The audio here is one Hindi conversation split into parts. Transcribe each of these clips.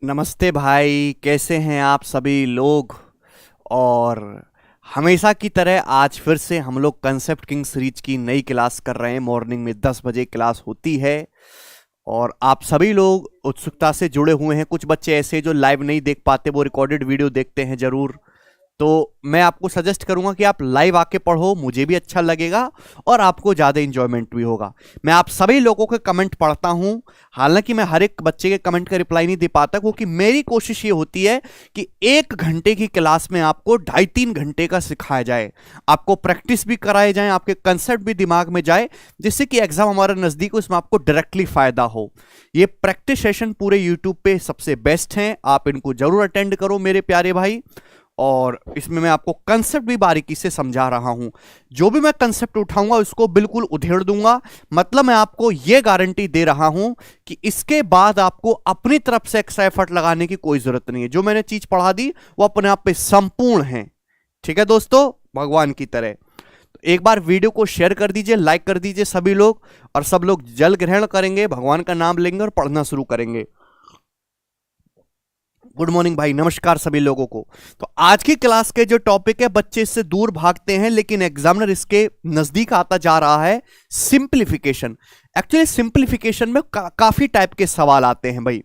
नमस्ते भाई, कैसे हैं आप सभी लोग। और हमेशा की तरह आज फिर से हम लोग कंसेप्ट किंग सीरीज की नई क्लास कर रहे हैं। मॉर्निंग में 10 बजे क्लास होती है और आप सभी लोग उत्सुकता से जुड़े हुए हैं। कुछ बच्चे ऐसे जो लाइव नहीं देख पाते, वो रिकॉर्डेड वीडियो देखते हैं जरूर। तो मैं आपको सजेस्ट करूंगा कि आप लाइव आके पढ़ो, मुझे भी अच्छा लगेगा और आपको ज्यादा इंजॉयमेंट भी होगा। मैं आप सभी लोगों के कमेंट पढ़ता हूं। हालांकि मैं हर एक बच्चे के कमेंट का रिप्लाई नहीं दे पाता, क्योंकि मेरी कोशिश ये होती है कि 1 घंटे की क्लास में आपको 2.5-3 घंटे का सिखाया जाए, आपको प्रैक्टिस भी कराए जाए, आपके कंसेप्ट भी दिमाग में जाए, जिससे कि एग्जाम हमारा नजदीक हो, इसमें आपको डायरेक्टली फायदा हो। ये प्रैक्टिस सेशन पूरे यूट्यूब पे सबसे बेस्ट हैं, आप इनको जरूर अटेंड करो मेरे प्यारे भाई। और इसमें मैं आपको कंसेप्ट भी बारीकी से समझा रहा हूं। जो भी मैं कंसेप्ट उठाऊंगा उसको बिल्कुल उधेड़ दूंगा। मतलब मैं आपको यह गारंटी दे रहा हूं कि इसके बाद आपको अपनी तरफ से एक्स्ट्रा एफर्ट लगाने की कोई जरूरत नहीं है। जो मैंने चीज पढ़ा दी वो अपने आप पे संपूर्ण है। ठीक है दोस्तों, भगवान की तरह। तो एक बार वीडियो को शेयर कर दीजिए, लाइक कर दीजिए सभी लोग, और सब लोग जल ग्रहण करेंगे, भगवान का नाम लेंगे और पढ़ना शुरू करेंगे। गुड मॉर्निंग भाई, नमस्कार सभी लोगों को। तो आज की क्लास के जो टॉपिक है, बच्चे इससे दूर भागते हैं लेकिन एग्जामिनर इसके नजदीक आता जा रहा है, सिंप्लीफिकेशन। एक्चुअली सिंप्लीफिकेशन में काफी टाइप के सवाल आते हैं भाई।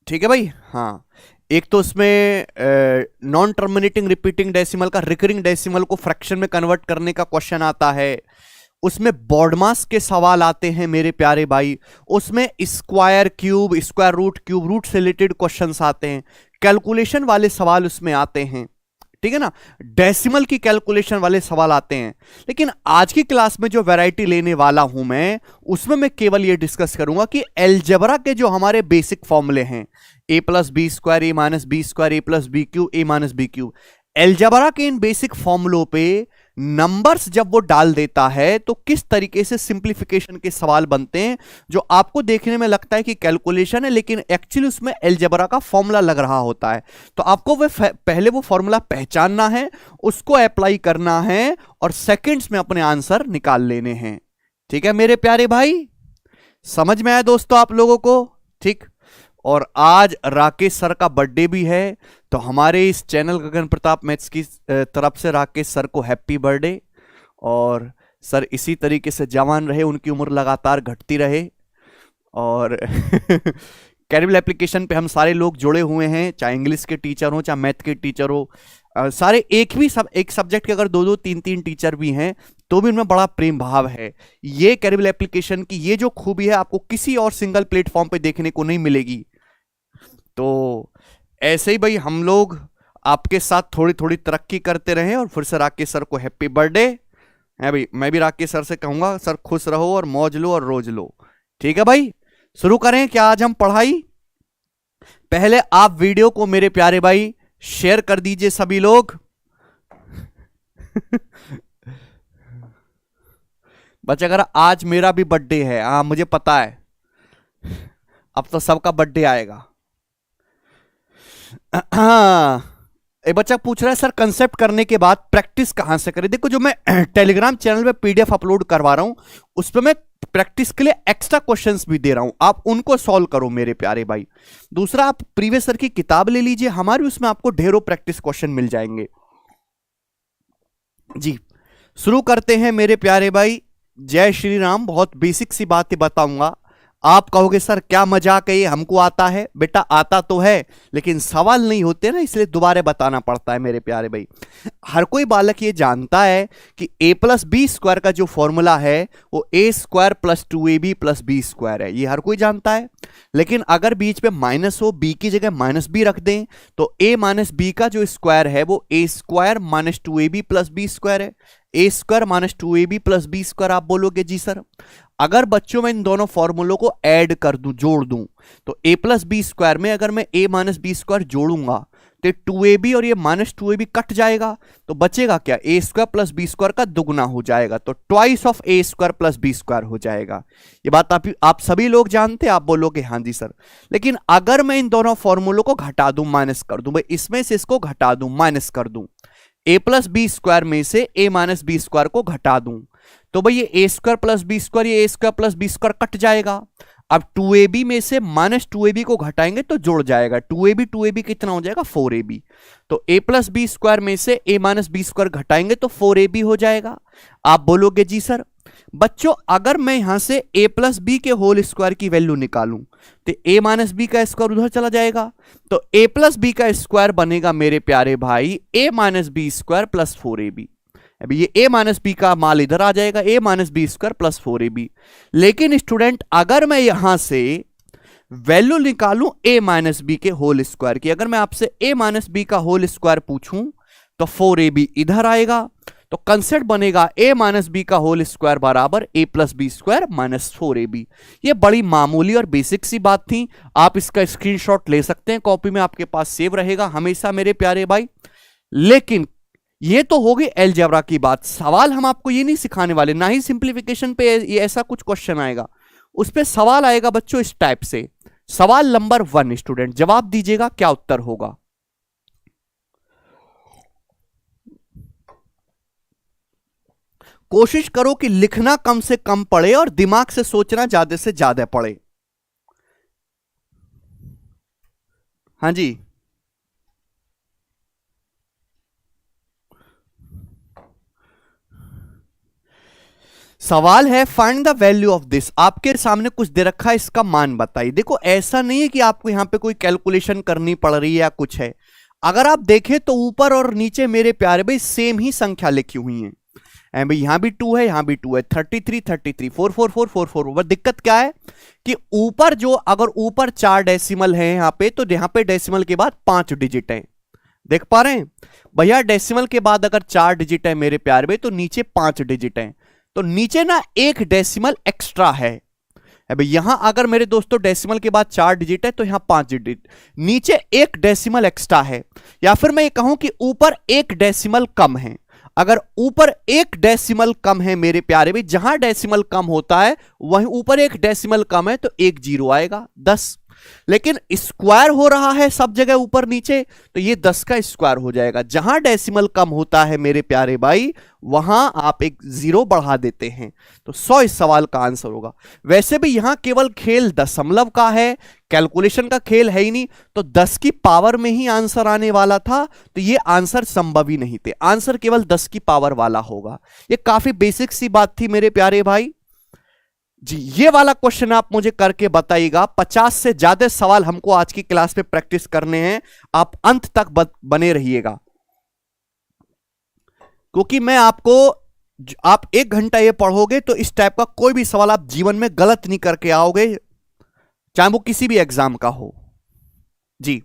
ठीक है भाई, हाँ। एक तो उसमें नॉन टर्मिनेटिंग रिपीटिंग डेसिमल का रिकरिंग डेसिमल को फ्रैक्शन में कन्वर्ट करने का क्वेश्चन आता है। उसमें बॉडमास के सवाल आते हैं मेरे प्यारे भाई। उसमें square cube, square root, cube root से रिलेटेड क्वेश्चंस आते हैं। कैलकुलेशन वाले सवाल उसमें आते हैं, ठीक है ना। डेसिमल की कैलकुलेशन वाले सवाल आते हैं। लेकिन आज की क्लास में जो वैरायटी लेने वाला हूं मैं, उसमें मैं केवल ये डिस्कस करूंगा कि एलजेब्रा के जो हमारे बेसिक फॉर्मूले हैं, ए प्लस बी स्क्वायर, ए माइनस बी स्क्वायर, ए प्लस बी क्यूब, ए माइनस बी क्यूब, एलजेब्रा के इन बेसिक फॉर्मूलों पे नंबर्स जब वो डाल देता है तो किस तरीके से सिंप्लीफिकेशन के सवाल बनते हैं, जो आपको देखने में लगता है कि कैलकुलेशन है लेकिन एक्चुअली उसमें एलजेब्रा का फॉर्मूला लग रहा होता है। तो आपको पहले वो फॉर्मूला पहचानना है, उसको अप्लाई करना है और सेकंड्स में अपने आंसर निकाल लेने हैं। ठीक है मेरे प्यारे भाई, समझ में आया दोस्तों आप लोगों को? ठीक। और आज राकेश सर का बर्थडे भी है, तो हमारे इस चैनल गगन प्रताप मैथ्स की तरफ से राकेश सर को हैप्पी बर्थडे। और सर इसी तरीके से जवान रहे, उनकी उम्र लगातार घटती रहे। और कैरिबल एप्लीकेशन पे हम सारे लोग जुड़े हुए हैं, चाहे इंग्लिश के टीचर हो चाहे मैथ के टीचर हो, सारे एक सब्जेक्ट के अगर 2-2 3-3 टीचर भी हैं तो भी उनमें बड़ा प्रेम भाव है। ये कैरिबल एप्लीकेशन की ये जो खूबी है आपको किसी और सिंगल प्लेटफॉर्म पे देखने को नहीं मिलेगी। तो ऐसे ही भाई हम लोग आपके साथ थोड़ी थोड़ी तरक्की करते रहें। और फिर से राकेश सर को हैप्पी बर्थडे है भाई। मैं भी राकेश सर से कहूंगा, सर खुश रहो और मौज लो और रोज लो। ठीक है भाई, शुरू करें क्या आज हम पढ़ाई। पहले आप वीडियो को मेरे प्यारे भाई शेयर कर दीजिए सभी लोग। बच्चे अगर आज मेरा भी बर्थडे है, हाँ मुझे पता है, अब तो सबका बर्थडे आएगा। एक बच्चा पूछ रहा है सर कंसेप्ट करने के बाद प्रैक्टिस कहां से करें। देखो जो मैं टेलीग्राम चैनल पे पीडीएफ अपलोड करवा रहा हूं, उस पर मैं प्रैक्टिस के लिए एक्स्ट्रा क्वेश्चंस भी दे रहा हूं, आप उनको सॉल्व करो मेरे प्यारे भाई। दूसरा, आप प्रीवियस सर की किताब ले लीजिए, हमारी उसमें आपको ढेरों प्रैक्टिस क्वेश्चन मिल जाएंगे। जी शुरू करते हैं मेरे प्यारे भाई। जय श्री राम। बहुत बेसिक सी बातें बताऊंगा। आप कहोगे सर क्या मजाक है ये, हमको आता है। बेटा आता तो है लेकिन सवाल नहीं होते ना, इसलिए दोबारा बताना पड़ता है मेरे प्यारे भाई। हर कोई बालक ये जानता है कि a प्लस बी स्क्वायर का जो फॉर्मूला है वो a square plus 2ab plus B square है, ये हर कोई जानता है। लेकिन अगर बीच में माइनस हो, b की जगह माइनस बी रख दें, तो a माइनस बी का जो स्क्वायर है वो a square minus 2ab plus B square है। A square minus 2ab plus B square आप बोलोगे जी सर। अगर बच्चों में इन दोनों फॉर्मूलों को ऐड कर दूं, जोड़ दूं, तो a प्लस बी स्क्वायर में अगर मैं a माइनस बी स्क्वायर जोड़ूंगा तो 2ab और ये माइनस 2ab कट जाएगा, तो बचेगा क्या, a square plus B square का दुगना हो जाएगा, तो twice of a square plus B square हो जाएगा। ये बात आप सभी लोग जानते हैं, आप बोलोगे हाँ जी सर। लेकिन अगर मैं इन दोनों फॉर्मूलों को घटा दूं, माइनस कर दूं, भाई इसमें से इसको घटा दूं, माइनस कर दूं, ए प्लस बी स्क्वायर में से ए माइनस बी स्क्वायर को घटा दूं, तो भाई ये A square plus B square, ये A square plus B square cut जाएगा। अब 2ab में से माइनस 2ab को घटाएंगे तो जुड़ जाएगा, 2ab कितना हो जाएगा 4ab। तो a प्लस बी स्क्वायर में से a माइनस बी स्क्वायर घटाएंगे तो 4ab हो जाएगा। आप बोलोगे जी सर बच्चों अगर मैं यहां से a प्लस बी के होल स्क्वायर की वैल्यू निकालूं तो a माइनस बी का स्क्वायर उधर चला जाएगा, तो a प्लस बी का स्क्वायर बनेगा मेरे प्यारे भाई a minus B square plus 4ab। अभी ये a माइनस बी का मान इधर आ जाएगा, a minus B square plus 4ab। लेकिन स्टूडेंट अगर मैं यहां से वैल्यू निकालूं a माइनस बी के होल स्क्वायर की, अगर मैं आपसे a माइनस बी का होल स्क्वायर पूछूं तो 4ab इधर आएगा, तो कंसेप्ट बनेगा a माइनस बी का होल स्क्वायर बराबर a plus B square minus 4ab। ये बड़ी मामूली और बेसिक सी बात थी, आप इसका स्क्रीनशॉट ले सकते हैं, कॉपी में आपके पास सेव रहेगा हमेशा मेरे प्यारे भाई। लेकिन ये तो हो गई अलजेब्रा की बात, सवाल हम आपको ये नहीं सिखाने वाले, ना ही सिंप्लीफिकेशन पे ये ऐसा कुछ क्वेश्चन आएगा, उस पे सवाल आएगा बच्चों इस टाइप से। सवाल नंबर 1 स्टूडेंट जवाब दीजिएगा क्या उत्तर होगा। कोशिश करो कि लिखना कम से कम पड़े और दिमाग से सोचना ज्यादा से ज्यादा पड़े। हाँ जी सवाल है find the value of this, आपके सामने कुछ दे रखा है इसका मान बताइए। देखो ऐसा नहीं है कि आपको यहां पे कोई कैलकुलेशन करनी पड़ रही है या कुछ है, अगर आप देखें तो ऊपर और नीचे मेरे प्यारे भाई सेम ही संख्या लिखी हुई है, भाई यहां भी 2 है यहां भी 2 है, 33 33 4 4 4 4 4 4। दिक्कत क्या है कि ऊपर जो अगर ऊपर 4 डेसिमल है यहां पे, तो यहां पे डेसिमल के बाद 5 डिजिट है, देख पा रहे हैं भैया, डेसिमल के बाद अगर 4 डिजिट है मेरे प्यारे भाई तो नीचे 5 डिजिट है, तो नीचे ना एक डेसिमल एक्स्ट्रा है। अभी यहां अगर मेरे दोस्तों डेसिमल के बाद 4 डिजिट है तो यहां 5 डिजिट, नीचे एक डेसिमल एक्स्ट्रा है, या फिर मैं ये कहूं कि ऊपर एक डेसिमल कम है। अगर ऊपर एक डेसिमल कम है मेरे प्यारे भाई, जहां डेसिमल कम होता है वहीं ऊपर एक डेसिमल कम है तो एक जीरो आएगा 10। लेकिन स्क्वायर हो रहा है सब जगह ऊपर नीचे, तो ये 10 का स्क्वायर हो जाएगा। जहां डेसिमल कम होता है मेरे प्यारे भाई वहां आप एक जीरो बढ़ा देते हैं, तो 100 इस सवाल का आंसर होगा। वैसे भी यहां केवल खेल दशमलव का है, कैलकुलेशन का खेल है ही नहीं, तो 10 की पावर में ही आंसर आने वाला था, तो ये आंसर संभव ही नहीं थे, आंसर केवल 10 की पावर वाला होगा। ये काफी बेसिक सी बात थी मेरे प्यारे भाई जी। ये वाला क्वेश्चन आप मुझे करके बताइएगा, 50 से ज्यादा सवाल हमको आज की क्लास में प्रैक्टिस करने हैं, आप अंत तक बने रहिएगा, क्योंकि मैं आपको आप 1 घंटा ये पढ़ोगे तो इस टाइप का कोई भी सवाल आप जीवन में गलत नहीं करके आओगे, चाहे वो किसी भी एग्जाम का हो जी।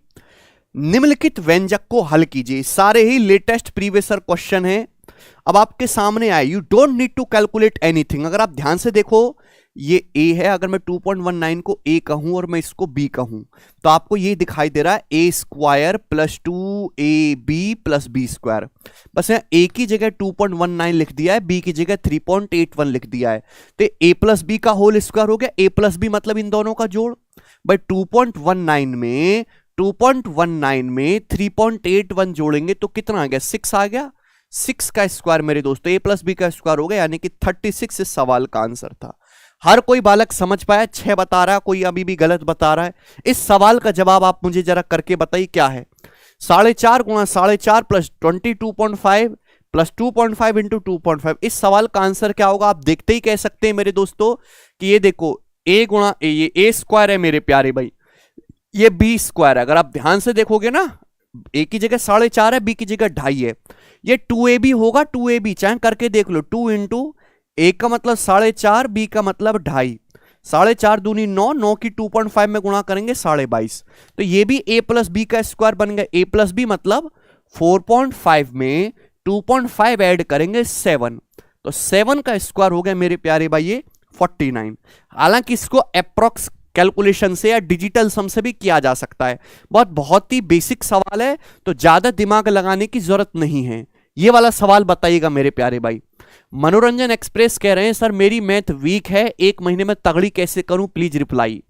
निम्नलिखित व्यंजक को हल कीजिए, सारे ही लेटेस्ट प्रीवियस क्वेश्चन हैं, अब आपके सामने आए, you don't need to calculate anything. अगर आप ध्यान से देखो ये a है, अगर मैं 2.19 को a कहूं और मैं इसको b कहूं तो आपको ये दिखाई दे रहा है a square plus 2ab plus b square, बस यहाँ a की जगह 2.19 लिख दिया है, b की जगह 3.81 लिख दिया है, तो a प्लस बी का होल स्क्वायर हो गया, a प्लस बी मतलब इन दोनों का जोड़। भाई 2.19 में 3.81 जोड़ेंगे तो कितना आ गया 6 आ गया, 6 का स्क्वायर मेरे दोस्तों a प्लस बी का स्क्वायर हो गया, यानी कि 36 इस सवाल का आंसर था। हर कोई बालक समझ पाया, 6 बता रहा है, कोई अभी भी गलत बता रहा है। इस सवाल का जवाब आप मुझे जरा करके बताइए क्या है। 4.5 गुणा 4.5 प्लस 22.5 प्लस 2.5 इंटू 2.5, इस सवाल का आंसर क्या होगा आप देखते ही कह सकते हैं मेरे दोस्तों कि ये देखो a गुणा a, ये a स्क्वायर है मेरे प्यारे भाई, ये b स्क्वायर है। अगर आप ध्यान से देखोगे ना, a की जगह 4.5 है, b की जगह 2.5 है, ये 2ab होगा, 2ab चाहे करके देख लो, 2 इंटू a का मतलब 4.5, b का मतलब 2.5, 4.5 दूनी 9, 9 की 2.5 में गुणा करेंगे 22.5, तो ये भी a प्लस बी का स्क्वायर बन गया, a प्लस बी मतलब 4.5 में 2.5 ऐड करेंगे 7, तो 7 का स्क्वायर हो गया मेरे प्यारे भाई ये 49। हालांकि इसको अप्रोक्स कैलकुलेशन से या डिजिटल सम से भी किया जा सकता है, बहुत ही बेसिक सवाल है, तो ज्यादा दिमाग लगाने की जरूरत नहीं है। ये वाला सवाल बताइएगा मेरे प्यारे भाई। मनोरंजन एक्सप्रेस कह रहे हैं सर मेरी मैथ वीक है, 1 महीने में तगड़ी कैसे करूं, प्लीज रिप्लाई।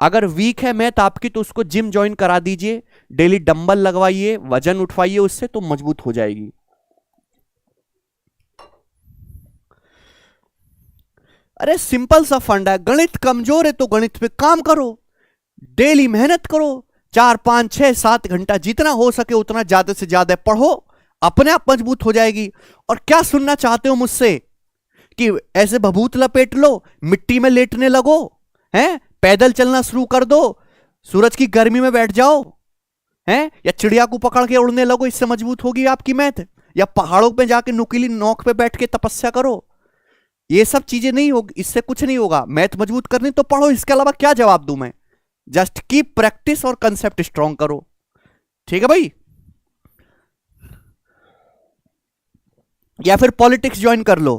अगर वीक है मैथ आपकी तो उसको जिम ज्वाइन करा दीजिए, डेली डंबल लगवाइए, वजन उठवाइए, उससे तो मजबूत हो जाएगी। अरे सिंपल सा फंड है, गणित कमजोर है तो गणित पे काम करो, डेली मेहनत करो, 4 5 6 7 घंटा जितना हो सके उतना ज्यादा से ज्यादा पढ़ो, अपने आप मजबूत हो जाएगी। और क्या सुनना चाहते हो मुझसे कि ऐसे भभूत लपेट लो, मिट्टी में लेटने लगो, हैं, पैदल चलना शुरू कर दो, सूरज की गर्मी में बैठ जाओ, हैं, या चिड़िया को पकड़ के उड़ने लगो, इससे मजबूत होगी आपकी मैथ, या पहाड़ों पे जाके नुकीली नोक पे बैठ के तपस्या करो, ये सब चीजें नहीं होगी, इससे कुछ नहीं होगा। मैथ मजबूत करनी तो पढ़ो, इसके अलावा क्या जवाब दूं मैं? जस्ट कीप प्रैक्टिस और कंसेप्ट स्ट्रॉन्ग करो, ठीक है भाई। या फिर पॉलिटिक्स ज्वाइन कर लो,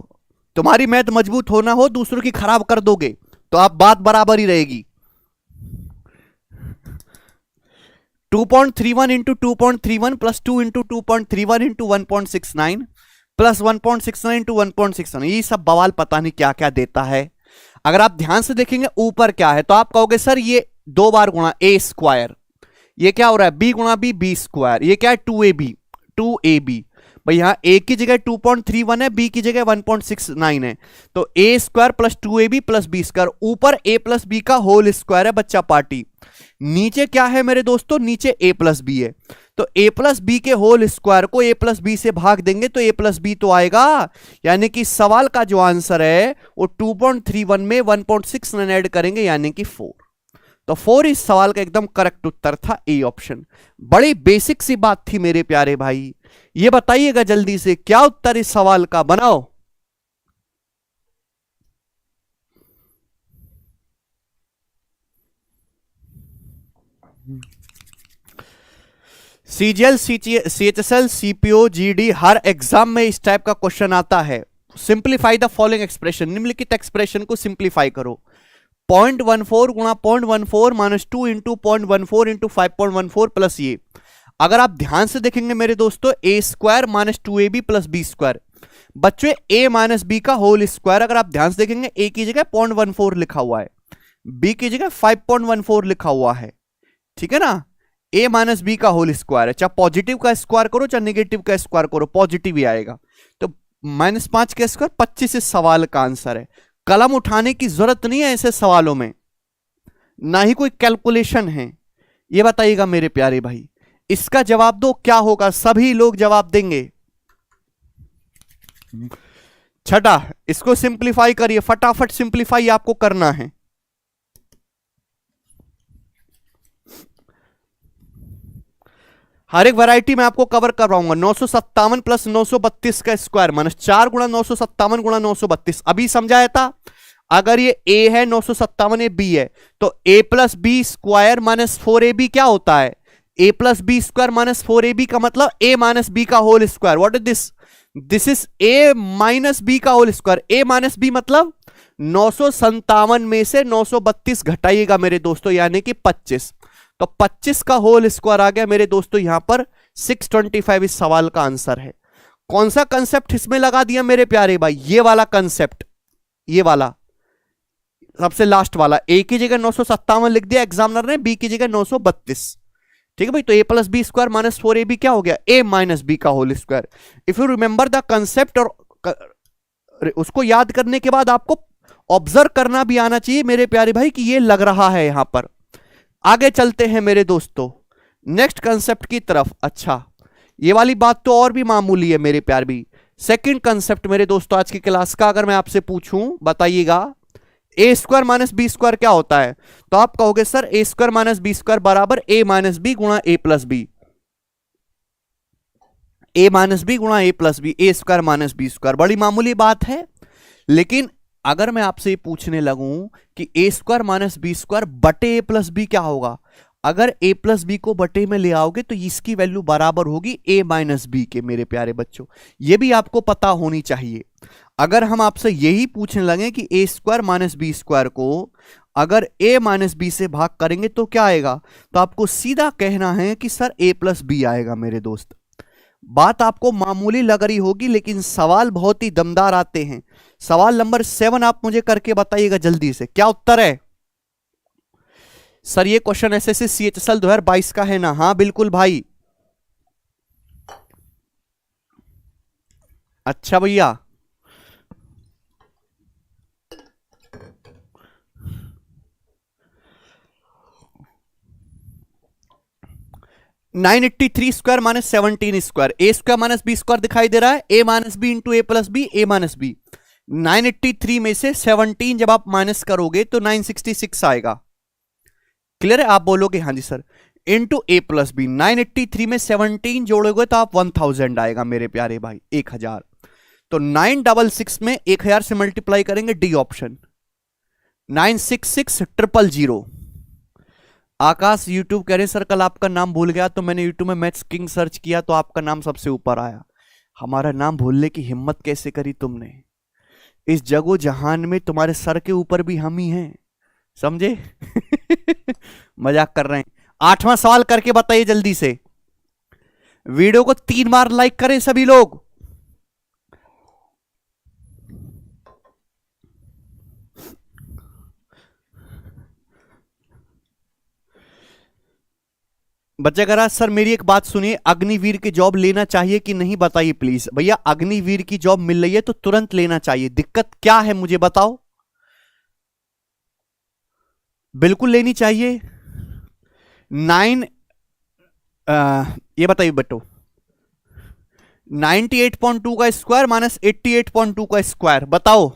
तुम्हारी मैथ मजबूत होना हो, दूसरों की खराब कर दोगे तो आप बात बराबर ही रहेगी। 2.31 into 2.31 plus 2 into 2.31 into 1.69 plus 1.69 into 1.69, ये सब बवाल पता नहीं क्या क्या देता है। अगर आप ध्यान से देखेंगे ऊपर क्या है तो आप कहोगे सर ये 2 बार गुणा ए स्क्वायर, ये क्या हो रहा है, बी गुणा बी, बी स्क्वायर, ये क्या है 2ab, 2ab। भाई यहां ए की जगह 2.31 है, बी की जगह 1.69 है, तो A square plus 2ab plus B square, ऊपर ए प्लस बी का होल स्क्वायर है बच्चा पार्टी, नीचे क्या है मेरे दोस्तों, नीचे ए प्लस बी है, तो ए प्लस बी के होल स्क्वायर को ए प्लस बी से भाग देंगे तो ए प्लस बी तो आएगा, यानी कि सवाल का जो आंसर है वो 2.31 में 1.69 ऐड करेंगे यानी कि 4, तो 4 इस सवाल का एकदम करेक्ट उत्तर था, ए ऑप्शन। बड़ी बेसिक सी बात थी मेरे प्यारे भाई, ये बताइएगा जल्दी से क्या उत्तर इस सवाल का, बनाओ। सीजीएल, सीएचएसएल, सीपीओ, जीडी, हर एग्जाम में इस टाइप का क्वेश्चन आता है। सिंप्लीफाई द फॉलोइंग एक्सप्रेशन, निम्नलिखित एक्सप्रेशन को सिंप्लीफाई करो। 0.14 गुणा 0.14 माइनस 2 इंटू 0.14 इंटू 5.14 प्लस ये, अगर आप ध्यान से देखेंगे मेरे दोस्तों, A square minus 2ab plus B square, बच्चों ए माइनस बी का होल स्क्वायर, अगर आप ध्यान से देखेंगे ए की जगह 0.14 लिखा हुआ है, बी की जगह 5.14 लिखा हुआ है, ठीक है ना, ए माइनस बी का होल स्क्वायर है, चाहे पॉजिटिव का स्क्वायर करो चाहे नेगेटिव का स्क्वायर करो पॉजिटिव ही आएगा, तो -5 का स्क्वायर 25 इस सवाल का आंसर है। कलम उठाने की जरूरत नहीं है ऐसे सवालों में, ना ही कोई कैलकुलेशन है, ये बताइएगा मेरे प्यारे भाई, इसका जवाब दो क्या होगा, सभी लोग जवाब देंगे। छठा, इसको सिंप्लीफाई करिए, फटाफट सिंप्लीफाई आपको करना है। हर एक वैरायटी में आपको कवर करवाऊंगा। 957 प्लस 932 का स्क्वायर माइनस 4 गुणा 957 गुणा 932, अभी समझाया था। अगर ये a है 957, ये b है, तो a plus B square minus 4ab क्या होता है, a plus B square minus 4ab का मतलब a माइनस बी का whole square. What is this, this is a minus B का whole square, a minus B मतलब 957 में से 932 घटाइएगा मेरे दोस्तों, यानी कि 25, तो 25 का होल स्क्वायर आ गया मेरे दोस्तों, यहां पर 625 इस सवाल का आंसर है। कौन सा कंसेप्ट इसमें लगा दिया मेरे प्यारे भाई, ये वाला कंसेप्ट, ये वाला सबसे लास्ट वाला, ए की जगह 957 लिख दिया एग्जामिनर ने, बी की जगह 932, ठीक है भाई, तो A plus B square minus 4ab क्या हो गया, ए माइनस बी का whole square. If you remember the concept, और उसको याद करने के बाद आपको ऑब्जर्व करना भी आना चाहिए मेरे प्यारे भाई कि ये लग रहा है यहां पर। आगे चलते हैं मेरे दोस्तों नेक्स्ट कंसेप्ट की तरफ। अच्छा, ये वाली बात तो और भी मामूली है मेरे प्यार भी। सेकंड कंसेप्ट मेरे दोस्तों आज की क्लास का, अगर मैं आपसे पूछूं बताइएगा, ए स्क्वायर माइनस बी स्क्वायर क्या होता है, तो आप कहोगे सर ए स्क्वायर माइनस बी स्क्वायर बराबर ए माइनस बी गुणा ए plus B, A minus B गुणा ए plus B, A square minus B square, बड़ी मामूली बात है। लेकिन अगर मैं आपसे पूछने लगूं कि A square minus B square बटे ए प्लस बी क्या होगा, अगर ए प्लस बी को बटे में ले आओगे तो इसकी वैल्यू बराबर होगी ए माइनस बी के मेरे प्यारे बच्चों, ये भी आपको पता होनी चाहिए। अगर हम आपसे यही पूछने लगे कि A square minus B square को अगर ए माइनस बी से भाग करेंगे तो क्या आएगा, तो आपको सीधा कहना है कि सर ए प्लस बी आएगा मेरे दोस्त। बात आपको मामूली लग रही होगी लेकिन सवाल बहुत ही दमदार आते हैं। सवाल नंबर 7 आप मुझे करके बताइएगा जल्दी से, क्या उत्तर है। सर ये क्वेश्चन एसएससी सीएचएसएल 2022 का है ना, हाँ बिल्कुल भाई। अच्छा भैया, 983 square minus 17 square, A square minus B square दिखाई दे रहा है, ए minus B into A plus B, A minus B. 983 में से 17 जब आप माइनस करोगे तो 966 आएगा। क्लियर है? आप बोलोगे हाँ जी सर। इंटू ए प्लस बी, 983 में 17 जोड़ोगे तो आप 1000 आएगा मेरे प्यारे भाई, 1000। तो 966 में 1000 से मल्टीप्लाई करेंगे, डी ऑप्शन। 966000। आकाश यूट्यूब कह रहे सर कल आपका नाम भूल गया, तो मैंने यूट्यूब में मैथ्स किंग सर्च किया तो आपका नाम सबसे ऊपर आया। हमारा नाम भूलने की हिम्मत कैसे करी तुमने? इस जगो जहान में तुम्हारे सर के ऊपर भी हम ही हैं, समझे? मजाक कर रहे हैं। 8वां सवाल करके बताइए जल्दी से। वीडियो को 3 बार लाइक करें सभी लोग। बच्चे कह रहा सर मेरी एक बात सुनिए, अग्निवीर की जॉब लेना चाहिए कि नहीं बताइए प्लीज। भैया अग्निवीर की जॉब मिल रही है तो तुरंत लेना चाहिए, दिक्कत क्या है मुझे बताओ। बिल्कुल लेनी चाहिए। 9 ये बताइए बटो, 98.2 का स्क्वायर माइनस 88.2 का स्क्वायर बताओ।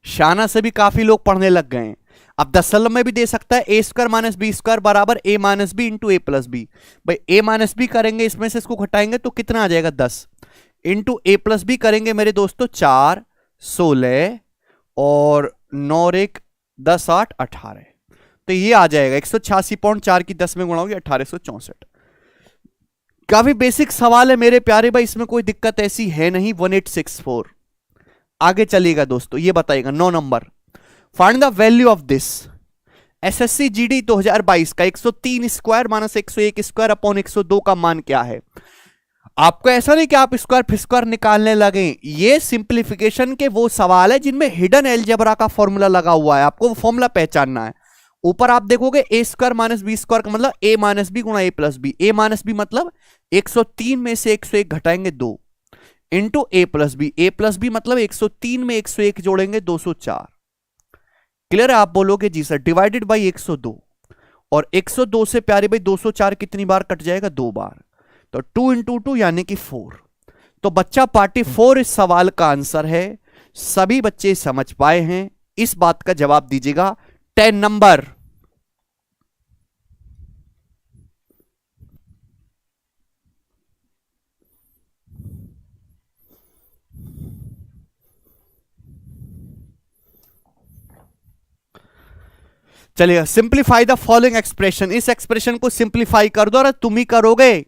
शाना से भी काफी लोग पढ़ने लग गए हैं। अब दशमलव में भी दे सकता है, A square minus B square बराबर ए माइनस बी इंटू ए प्लस बी। भाई ए माइनस बी करेंगे, इसमें से इसको घटाएंगे तो कितना आ जाएगा 10, इंटू ए प्लस बी करेंगे मेरे दोस्तों 4 16 और 9 1 10 8 18, तो ये आ जाएगा 186.4 की 10 में गुणा होगी 1864। काफी बेसिक सवाल है मेरे प्यारे भाई, इसमें कोई दिक्कत ऐसी है नहीं। 1864 आगे चलिएगा दोस्तों, ये बताइएगा 9 number. Find the value of this. SSC GD 2022 का 103 स्क्वायर माइनस 101 स्क्वायर अपॉन 102 का मान क्या है? आपको ऐसा नहीं कि आप स्क्वायर फिर स्क्वायर निकालने लगे, ये सिंप्लीफिकेशन के वो सवाल है जिनमें हिडन एलजेब्रा का फॉर्मूला लगा हुआ है, आपको वो फॉर्मूला पहचानना है। ऊपर आप देखोगे ए स्क्वायर माइनस बी स्क्वायर का मतलब ए माइनस बी गुणा ए plus B. A minus B मतलब 103 में से 101 घटाएंगे 2 into A plus B. A plus B मतलब 103 में 101 जोड़ेंगे 204। क्लियर है? आप बोलोगे जी सर। डिवाइडेड बाई 102, और 102 से प्यारे भाई 204 कितनी बार कट जाएगा? 2 बार, तो 2 इंटू 2 यानी कि 4। तो बच्चा पार्टी 4 इस सवाल का आंसर है। सभी बच्चे समझ पाए हैं? इस बात का जवाब दीजिएगा। 10 नंबर। चलिए, सिंप्लीफाई द फॉलोइंग एक्सप्रेशन। इस एक्सप्रेशन को सिंप्लीफाई कर दो। अरे तुम ही करोगे।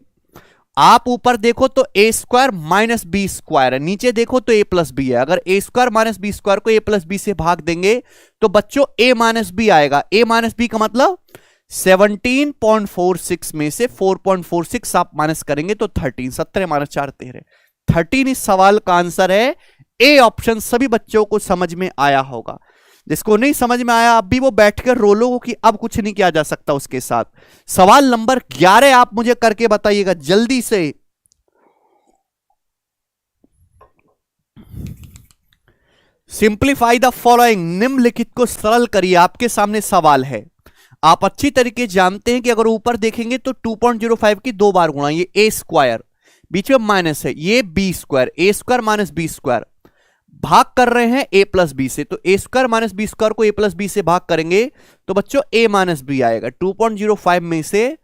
आप ऊपर देखो तो A square minus B square है, नीचे देखो तो ए प्लस बी है। अगर A square minus B square को ए प्लस बी से भाग देंगे तो बच्चों ए माइनस बी आएगा। ए माइनस बी का मतलब 17.46 में से 4.46 आप माइनस करेंगे तो 13। 17 माइनस 4 13। 13 इस सवाल का आंसर है। ए ऑप्शन सभी बच्चों को समझ में आया होगा। जिसको नहीं समझ में आया अब भी वो बैठकर रो लो कि अब कुछ नहीं किया जा सकता उसके साथ। सवाल नंबर 11 आप मुझे करके बताइएगा जल्दी से। Simplify the following. निम्नलिखित को सरल करिए। आपके सामने सवाल है, आप अच्छी तरीके जानते हैं कि अगर ऊपर देखेंगे तो 2.05 की 2 बार गुणा, ये ए स्क्वायर बीच में माइनस है, ये B square, A square minus B square भाग कर रहे हैं ए प्लस बी से, तो A square minus B square को ए प्लस बी से भाग करेंगे तो बच्चों ए माइनस बी आएगा। 2.05 में से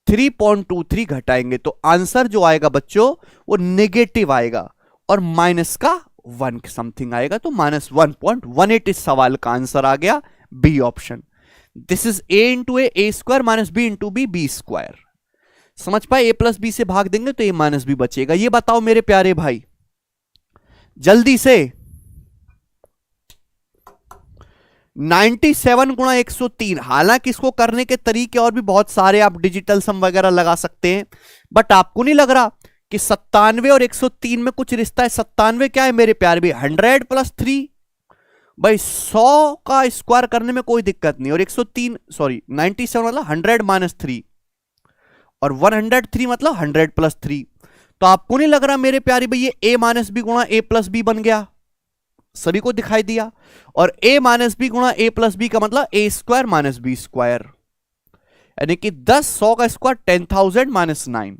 3.23 घटाएंगे तो आंसर जो आएगा बच्चों वो नेगेटिव आएगा और माइनस का 1 समथिंग आएगा, तो माइनस 1.18 इस सवाल का आंसर आ गया, B option. This is A into A square minus B into B square. समझ पाए? ए प्लस बी से भाग देंगे तो ए माइनस बी बचेगा। ये बताओ मेरे प्यारे भाई जल्दी से। 97 गुणा 103। हालांकि इसको करने के तरीके और भी बहुत सारे, आप डिजिटल सम वगैरह लगा सकते हैं, बट आपको नहीं लग रहा कि 97 और 103 में कुछ रिश्ता है? 97 क्या है मेरे प्यारे भी? 100 प्लस 3। भाई 100 का स्क्वायर करने में कोई दिक्कत नहीं, और 103 सॉरी 97 मतलब 100 माइनस 3 और 103 मतलब 100 प्लस 3। तो आपको नहीं लग रहा मेरे प्यारे भाई ये ए माइनस बी गुणा ए प्लस बी बन गया? सभी को दिखाई दिया। और a माइनस बी गुणा a प्लस बी का मतलब a square minus B square, यानी कि 10 100 का स्क्वायर 10,000 माइनस 9,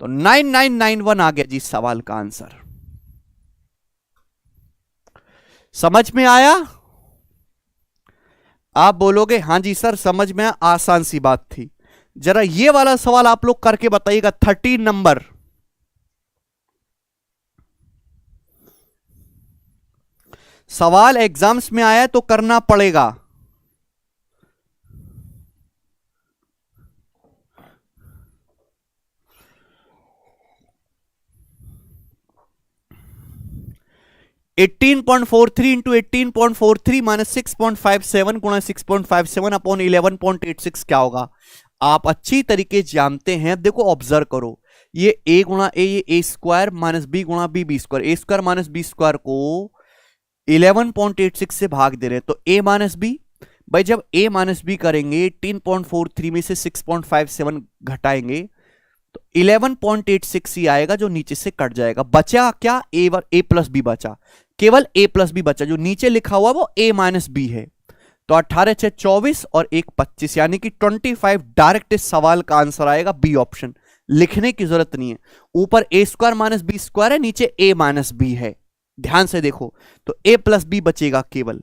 तो 9991 आ गया जी सवाल का आंसर। समझ में आया? आप बोलोगे हां जी सर समझ में आया, आसान सी बात थी। जरा ये वाला सवाल आप लोग करके बताइएगा, 13 नंबर। सवाल एग्जाम्स में आया तो करना पड़ेगा। Eighteen point four three into 18.43 minus 6.57 गुणा 6.57 अपॉन 11.86 क्या होगा? आप अच्छी तरीके जानते हैं। अब देखो ऑब्जर्व करो, ये a गुणा a, ये a स्क्वायर माइनस b गुणा b square, a square minus b square को 11.86 से भाग दे रहे हैं, तो a माइनस b, भाई जब a माइनस बी करेंगे 18.43 में से 6.57 घटाएंगे तो 11.86 ही आएगा, जो नीचे से कट जाएगा। बचा क्या? a प्लस बी बचा, केवल a प्लस बी बचा, जो नीचे लिखा हुआ वो a माइनस बी है। तो 18 6 24 और 1 25, यानी कि 25 डायरेक्ट इस सवाल का आंसर आएगा बी ऑप्शन। लिखने की जरूरत नहीं है, ऊपर a square minus B square है, नीचे a माइनस बी है। ध्यान से देखो, तो a प्लस बी बचेगा केवल।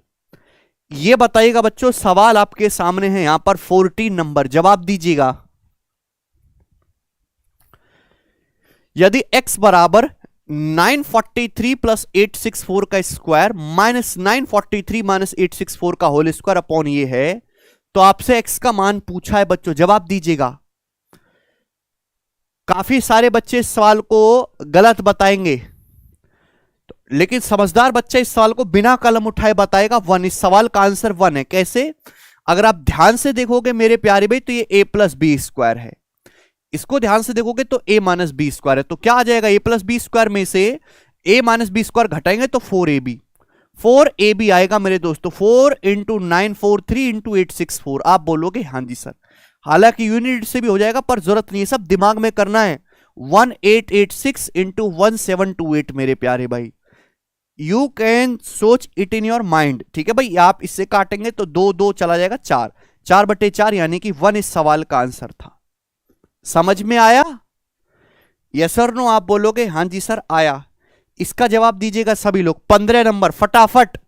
ये बताइएगा बच्चों, सवाल आपके सामने है यहां पर 14 नंबर, जवाब दीजिएगा। यदि x बराबर 943 प्लस 864 का स्क्वायर माइनस 943 माइनस 864 का होल स्क्वायर अपॉन ये है, तो आपसे x का मान पूछा है बच्चों, जवाब दीजिएगा। काफी सारे बच्चे इस सवाल को गलत बताएंगे, लेकिन समझदार बच्चा इस सवाल को बिना कलम उठाए बताएगा 1। इस सवाल का आंसर 1 है। कैसे? अगर आप ध्यान से देखोगे मेरे प्यारे भाई, तो ये a प्लस बी स्क्वायर है, इसको ध्यान से देखोगे तो a माइनस बी स्क्वायर है। तो क्या आ जाएगा? a प्लस बी स्क्वायर में से a माइनस बी स्क्वायर घटाएंगे तो 4ab आएगा मेरे दोस्तों। 4 इंटू 943 इंटू 864। आप बोलोगे हाँ जी सर, हालांकि यूनिट से भी हो जाएगा पर जरूरत नहीं है, सब दिमाग में करना है। 1886 इंटू 1728 मेरे प्यारे भाई, यू कैन सोच इट इन योर माइंड। ठीक है भाई, आप इससे काटेंगे तो 2 2 चला जाएगा 4, 4/4 यानी कि 1 इस सवाल का आंसर था। समझ में आया? यस और नो? आप बोलोगे हां जी सर आया। इसका जवाब दीजिएगा सभी लोग। 15 नंबर फटाफट।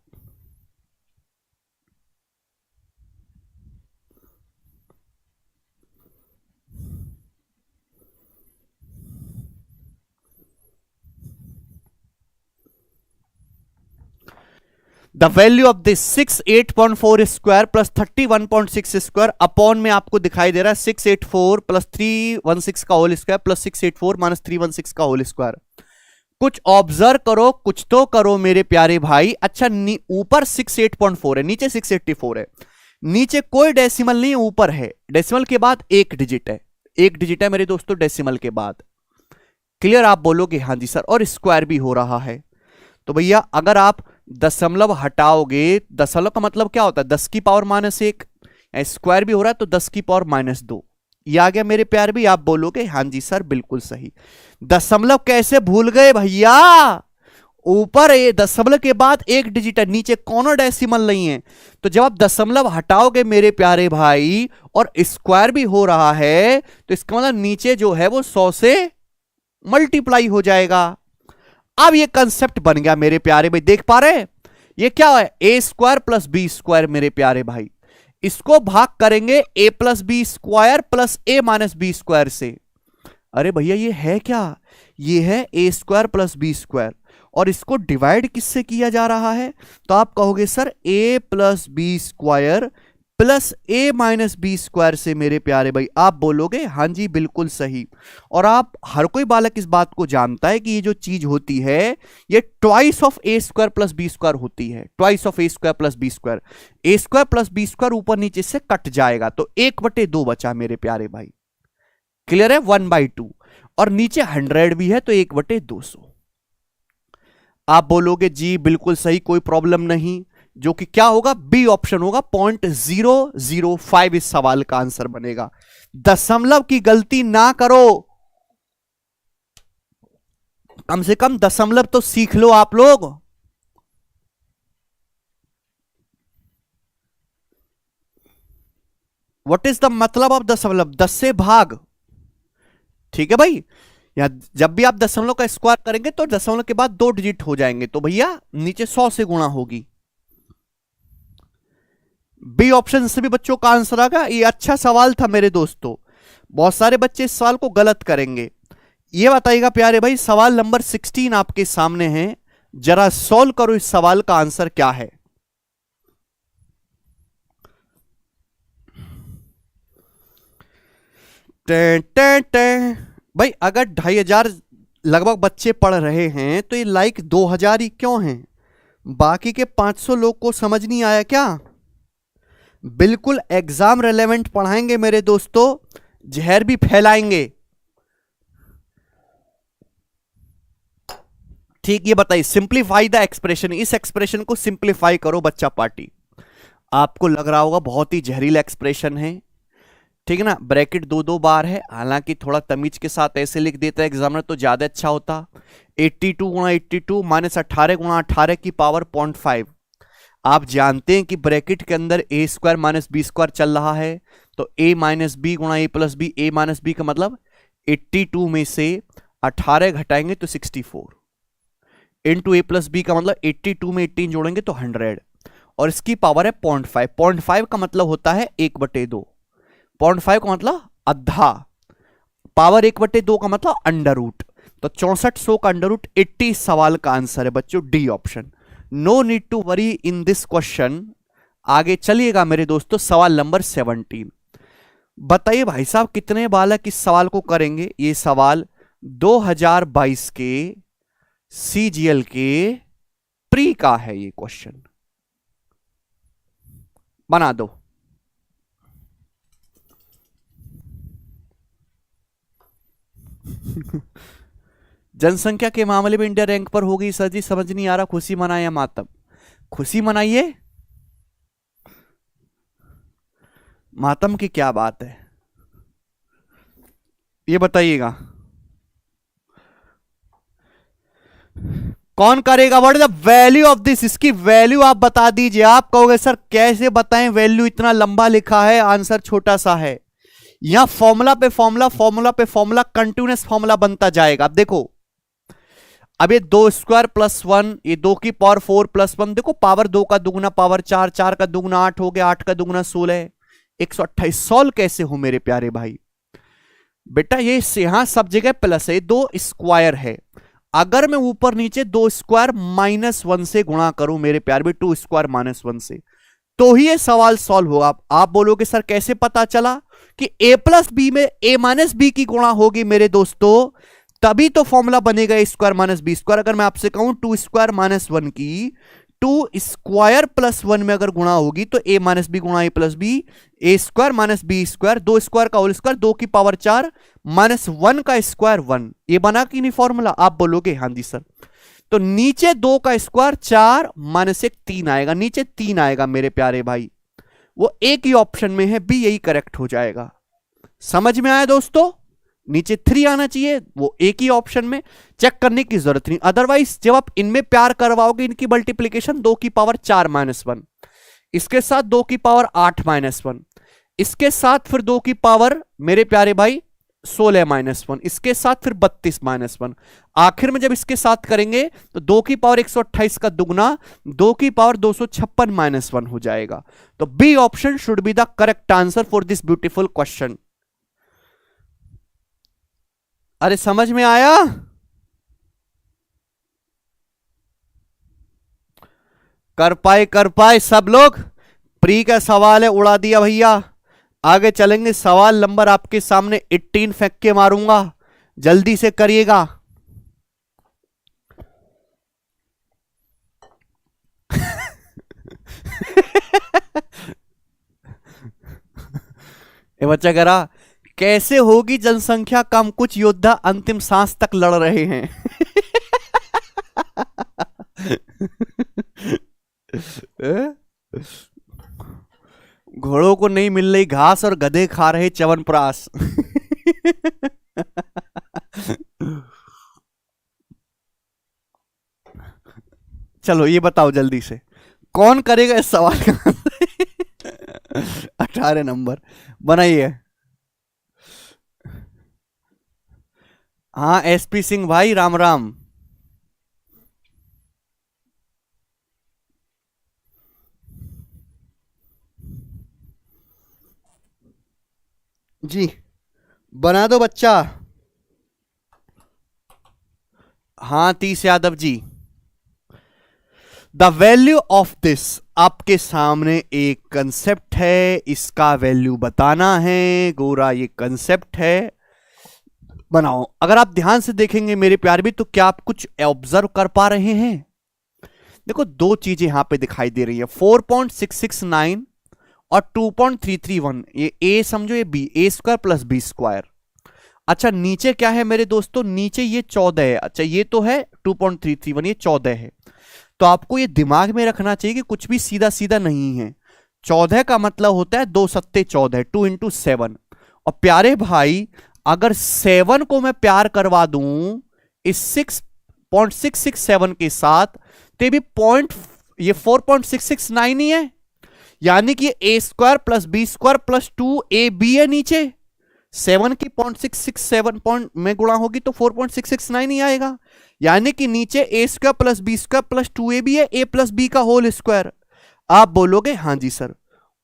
The value of this 68.4 square plus 31.6 square upon में आपको दिखाई दे रहा है 684 प्लस 316 का होल स्क्वायर प्लस 684 माइनस 316 का होल स्क्वायर। कुछ ऑब्जर्व करो, कुछ तो करो मेरे प्यारे भाई। अच्छा, ऊपर 68.4 है, नीचे 684 है, नीचे कोई डेसिमल नहीं, ऊपर है। डेसिमल के बाद एक डिजिट है, एक डिजिट है मेरे दोस्तों डेसिमल के बाद। क्लियर? आप बोलोगे हाँ जी सर, और स्क्वायर भी हो रहा है। तो भैया अगर आप दशमलव हटाओगे, दशमलव का मतलब क्या होता है? 10 की पावर -1, स्क्वायर भी हो रहा है तो 10 की पावर -2। ये आ गया मेरे प्यारे भी। आप बोलोगे हाँ जी सर बिल्कुल सही। दशमलव कैसे भूल गए भैया? ऊपर दशमलव के बाद एक डिजिट है, नीचे कोनो डेसिमल नहीं है। तो जब आप दशमलव हटाओगे मेरे प्यारे भाई और स्क्वायर भी हो रहा है, तो इसका मतलब नीचे जो है वो 100 से मल्टीप्लाई हो जाएगा। अब ये कंसेप्ट बन गया मेरे प्यारे भाई, देख पा रहे हैं? ये क्या है? A square plus B square मेरे प्यारे भाई। इसको भाग करेंगे ए प्लस बी स्क्वायर प्लस ए माइनस बी स्क्वायर से। अरे भैया ये है क्या? ये है A square plus B square, और इसको डिवाइड किससे किया जा रहा है? तो आप कहोगे सर ए प्लस बी स्क्वायर प्लस ए माइनस बी स्क्वायर से मेरे प्यारे भाई। आप बोलोगे हाँ जी बिल्कुल सही। और आप हर कोई बालक इस बात को जानता है कि ये जो चीज होती है ये twice of A square plus B square होती है, twice of A square plus B square. A square plus B square ऊपर नीचे से कट जाएगा तो 1/2 बचा मेरे प्यारे भाई। क्लियर है? 1/2, और नीचे 100 भी है तो 1/200। आप बोलोगे जी बिल्कुल सही, कोई प्रॉब्लम नहीं, जो कि क्या होगा? बी ऑप्शन होगा, 0.005 इस सवाल का आंसर बनेगा। दशमलव की गलती ना करो, कम से कम दशमलव तो सीख लो आप लोग। व्हाट इज द मतलब ऑफ दशमलव? 10 से भाग। ठीक है भाई, या जब भी आप दशमलव का स्क्वायर करेंगे तो दशमलव के बाद 2 डिजिट हो जाएंगे, तो भैया नीचे 100 से गुणा होगी। बी ऑप्शन से भी बच्चों का आंसर आ गया। ये अच्छा सवाल था मेरे दोस्तों, बहुत सारे बच्चे इस सवाल को गलत करेंगे। ये बताइएगा प्यारे भाई, सवाल नंबर 16 आपके सामने है, जरा सॉल्व करो इस सवाल का आंसर क्या है। टे, टे, टे। भाई अगर 2500 लगभग बच्चे पढ़ रहे हैं तो ये लाइक 2000 ही क्यों हैं? बाकी के 500 लोग को समझ नहीं आया क्या? बिल्कुल एग्जाम रेलेवेंट पढ़ाएंगे मेरे दोस्तों, जहर भी फैलाएंगे। ठीक, ये बताइए, सिंप्लीफाई द एक्सप्रेशन, इस एक्सप्रेशन को सिंप्लीफाई करो बच्चा पार्टी। आपको लग रहा होगा बहुत ही जहरीला एक्सप्रेशन है, ठीक है ना, ब्रैकेट 2 बार है, हालांकि थोड़ा तमीज के साथ ऐसे लिख देता है एग्जामिनर तो ज्यादा अच्छा होता। 82 गुणा 82 माइनस 18 गुणा 18 की पावर 0.5। आप जानते हैं कि ब्रैकेट के अंदर ए स्क्वायर माइनस बी स्क्वायर चल रहा है, तो ए माइनस बी गुणा ए plus B, A minus B का मतलब 82 में से 18 घटाएंगे तो 64 इंटू ए प्लस बी का मतलब 82 में 18 जोड़ेंगे तो 100, और इसकी पावर है 0.5। 0.5 का मतलब होता है 1/2, 0.5 का मतलब आधा, पावर 1/2 का मतलब अंडर रूट, तो 6400 का अंडर रूट 80 सवाल का आंसर है बच्चों, D option. No need to worry in this question. आगे चलिएगा मेरे दोस्तों, सवाल नंबर 17। बताइए भाई साहब कितने बालक इस सवाल को करेंगे? ये सवाल 2022 के सीजीएल के प्री का है, ये क्वेश्चन बना दो। जनसंख्या के मामले में इंडिया रैंक पर हो गई सर जी, समझ नहीं आ रहा, खुशी मनाए या मातम? खुशी मनाइए, मातम की क्या बात है, ये बताइएगा। कौन करेगा? What is the value of this? इसकी वैल्यू आप बता दीजिए। आप कहोगे सर कैसे बताएं, वैल्यू इतना लंबा लिखा है, आंसर छोटा सा है। यहां फॉर्मूला पे फॉर्मूला, फॉर्मूला पे फॉर्मूला, कंटिन्यूअस फॉर्मूला बनता जाएगा। अब देखो, अब ये 2 स्क्वायर प्लस 1, ये 2 की पावर 4 प्लस 1, देखो पावर 2 का दुगुना पावर 4, 4 का दुगुना 8 हो गया, 8 का दुगुना 16, 128। सॉल्व कैसे हो मेरे प्यारे भाई? बेटा ये यहां सब जगह प्लस है, 2 स्क्वायर है, अगर मैं ऊपर नीचे 2 स्क्वायर माइनस 1 से गुणा करूं मेरे प्यारे भाई, 2 स्क्वायर माइनस 1 से, तो ही ये सवाल सॉल्व होगा। आप बोलोगे सर कैसे पता चला कि a प्लस बी में a माइनस बी की गुणा होगी मेरे दोस्तों, तभी तो फॉर्मूला बनेगा a square minus B square. अगर मैं आपसे कहूं 2 स्क्वायर माइनस 1 की 2 स्क्वायर प्लस 1 में अगर गुणा होगी तो a माइनस बी गुणा a plus B, A square minus B square, 2 square का होल स्क्वायर, 2 की पावर 4 माइनस 1 का स्क्वायर 1, ये बना कि नहीं फॉर्मूला? आप बोलोगे हाँ जी सर। तो नीचे 2 का स्क्वायर 4 माइनस 1 3 आएगा, नीचे 3 आएगा मेरे प्यारे भाई, वो एक ही ऑप्शन में है, बी, यही करेक्ट हो जाएगा। समझ में आया दोस्तों? नीचे 3 आना चाहिए, वो एक ही ऑप्शन में, चेक करने की जरूरत नहीं। अदरवाइज जब आप इनमें प्यार करवाओगे, इनकी मल्टीप्लीकेशन 2 की पावर 4 माइनस 1, इसके साथ 2 की पावर 8 माइनस 1, इसके साथ फिर 2 की पावर मेरे प्यारे भाई 16 माइनस 1, इसके साथ फिर 32 माइनस 1, आखिर में जब इसके साथ करेंगे तो 2 की पावर 128 का दुगना 2 की पावर 256 माइनस 1 हो जाएगा। तो B option should be the correct answer for this beautiful question. अरे समझ में आया? कर पाए सब लोग। प्री का सवाल है, उड़ा दिया भैया। आगे चलेंगे, सवाल नंबर आपके सामने 18 फेंक के मारूंगा, जल्दी से करिएगा। ये बच्चा कह रहा कैसे होगी जनसंख्या कम, कुछ योद्धा अंतिम सांस तक लड़ रहे हैं। घोड़ों को नहीं मिल रही घास और गधे खा रहे च्यवनप्राश। चलो ये बताओ जल्दी से, कौन करेगा इस सवाल का? 18 नंबर बनाइए। हाँ एसपी सिंह भाई राम राम। जी बना दो बच्चा। हाँ 30 Yadav ji. The value of this, आपके सामने एक कंसेप्ट है, इसका वैल्यू बताना है। गोरा ये कंसेप्ट है, बनाओ। अगर आप ध्यान से देखेंगे मेरे प्यार भी, तो क्या आप कुछ ऑब्जर्व कर पा रहे हैं? देखो दो चीजें यहां पे दिखाई दे रही है, 4.669 और 2.331। ये ए समझो, ये B, A square plus B square. अच्छा नीचे क्या है मेरे दोस्तों? नीचे ये 14 है। अच्छा ये तो है 2.331, ये 14 है। तो आपको ये दिमाग में रखना चाहिए कि कुछ भी सीधा सीधा नहीं है। 14 का मतलब होता है 2 सत्ते 14, 2 इंटू 7। और प्यारे भाई अगर 7 को मैं प्यार करवा दूं इस 6.667 के साथ, तो भी पॉइंट, ये 4.669 ही है। यानी कि A square plus B square plus 2ab है नीचे। 7 की 0.667 पॉइंट में गुणा होगी तो 4.669 ही आएगा। यानी कि नीचे A square plus B square plus 2ab है, ए प्लस बी का होल स्क्वायर। आप बोलोगे हाँ जी सर।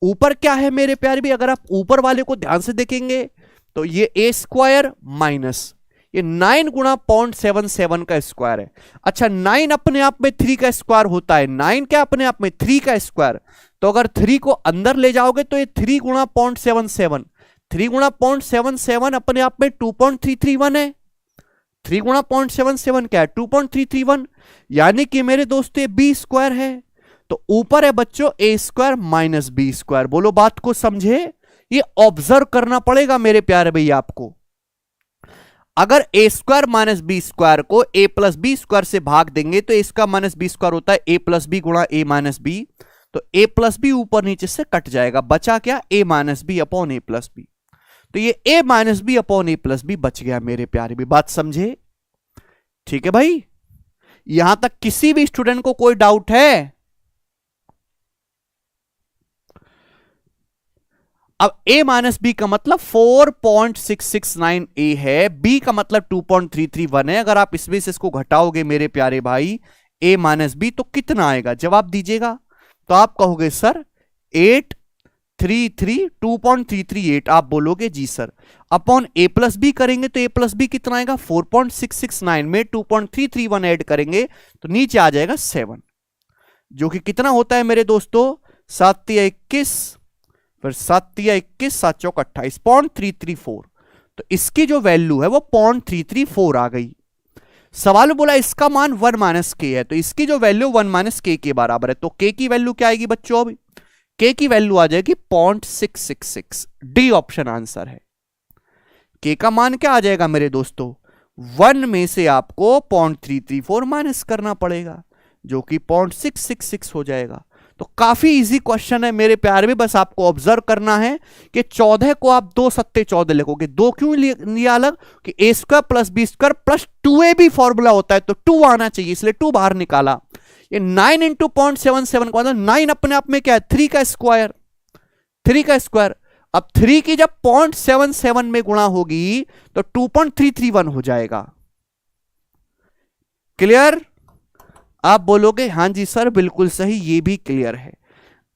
ऊपर क्या है मेरे प्यारे भी? अगर आप ऊपर वाले को ध्यान से देखेंगे तो ये ए स्क्वायर माइनस ये 9 गुणा 0.77 का स्क्वायर है। अच्छा 9 अपने आप में 3 का स्क्वायर होता है। 9 क्या अपने आप में 3 का स्क्वायर। तो अगर 3 को अंदर ले जाओगे तो ये 3 गुणा 0.77, 3 गुणा 0.77 अपने आप में 2.331 है। 3 गुणा 0.77 क्या है? 2.331। यानी कि मेरे दोस्तों ये बी स्क्वायर है। तो ऊपर है बच्चों ए स्क्वायर माइनस बी स्क्वायर। बोलो बात को समझे? ये ऑब्जर्व करना पड़ेगा मेरे प्यारे भैया आपको। अगर A square minus B square को ए प्लस बी स्क्वायर से भाग देंगे तो A square minus B square होता है ए प्लस बी गुणा ए माइनस बी। तो ए प्लस बी ऊपर नीचे से कट जाएगा, बचा क्या? A minus B upon A plus B. तो ये ए माइनस बी अपॉन ए प्लस बी बच गया मेरे प्यारे भी। बात समझे? ठीक है भाई, यहां तक किसी भी स्टूडेंट को कोई डाउट है? अब a माइनस बी का मतलब 4.669 a है, b का मतलब 2.331 है। अगर आप इसमें से इसको घटाओगे मेरे प्यारे भाई a माइनस बी तो कितना आएगा? जवाब दीजिएगा। तो आप कहोगे सर 833 आप बोलोगे जी सर। अपॉन ए प्लस बी करेंगे तो ए प्लस बी कितना आएगा? 4.669 में 2.331 ऐड करेंगे तो नीचे आ जाएगा 7, जो कि कितना होता है मेरे दोस्तों? 7 या 21, फिर 7 या 21, 7 चौक 28, 0.334। तो इसकी जो वैल्यू है वो 0.334 आ गई। सवाल में बोला इसका मान 1 माइनस के है, तो इसकी जो वैल्यू 1 माइनस के बराबर है। तो के की वैल्यू क्या आएगी बच्चों? अभी के की वैल्यू आ जाएगी 0.666। डी ऑप्शन आंसर है। के का मान क्या आ जाएगा मेरे दोस्तों? 1 में से आपको 0.334 माइनस करना पड़ेगा, जो कि 0.666 हो जाएगा। तो काफी इजी क्वेश्चन है मेरे प्यारे में। बस आपको ऑब्जर्व करना है कि 14 को आप 2 सत्ते 14 लिखोगे। 2 क्यों लिया अलग? कि A square plus B square plus 2ab formula होता है, तो 2 आना चाहिए, इसलिए 2 बाहर निकाला। ये 9 इंटू 0.77 का मतलब 9 अपने आप में क्या है? 3 का स्क्वायर, 3 का स्क्वायर। अब 3 की जब 0.77 में गुणा होगी तो 2.331 हो जाएगा। क्लियर? आप बोलोगे हाँ जी सर बिल्कुल सही, ये भी क्लियर है।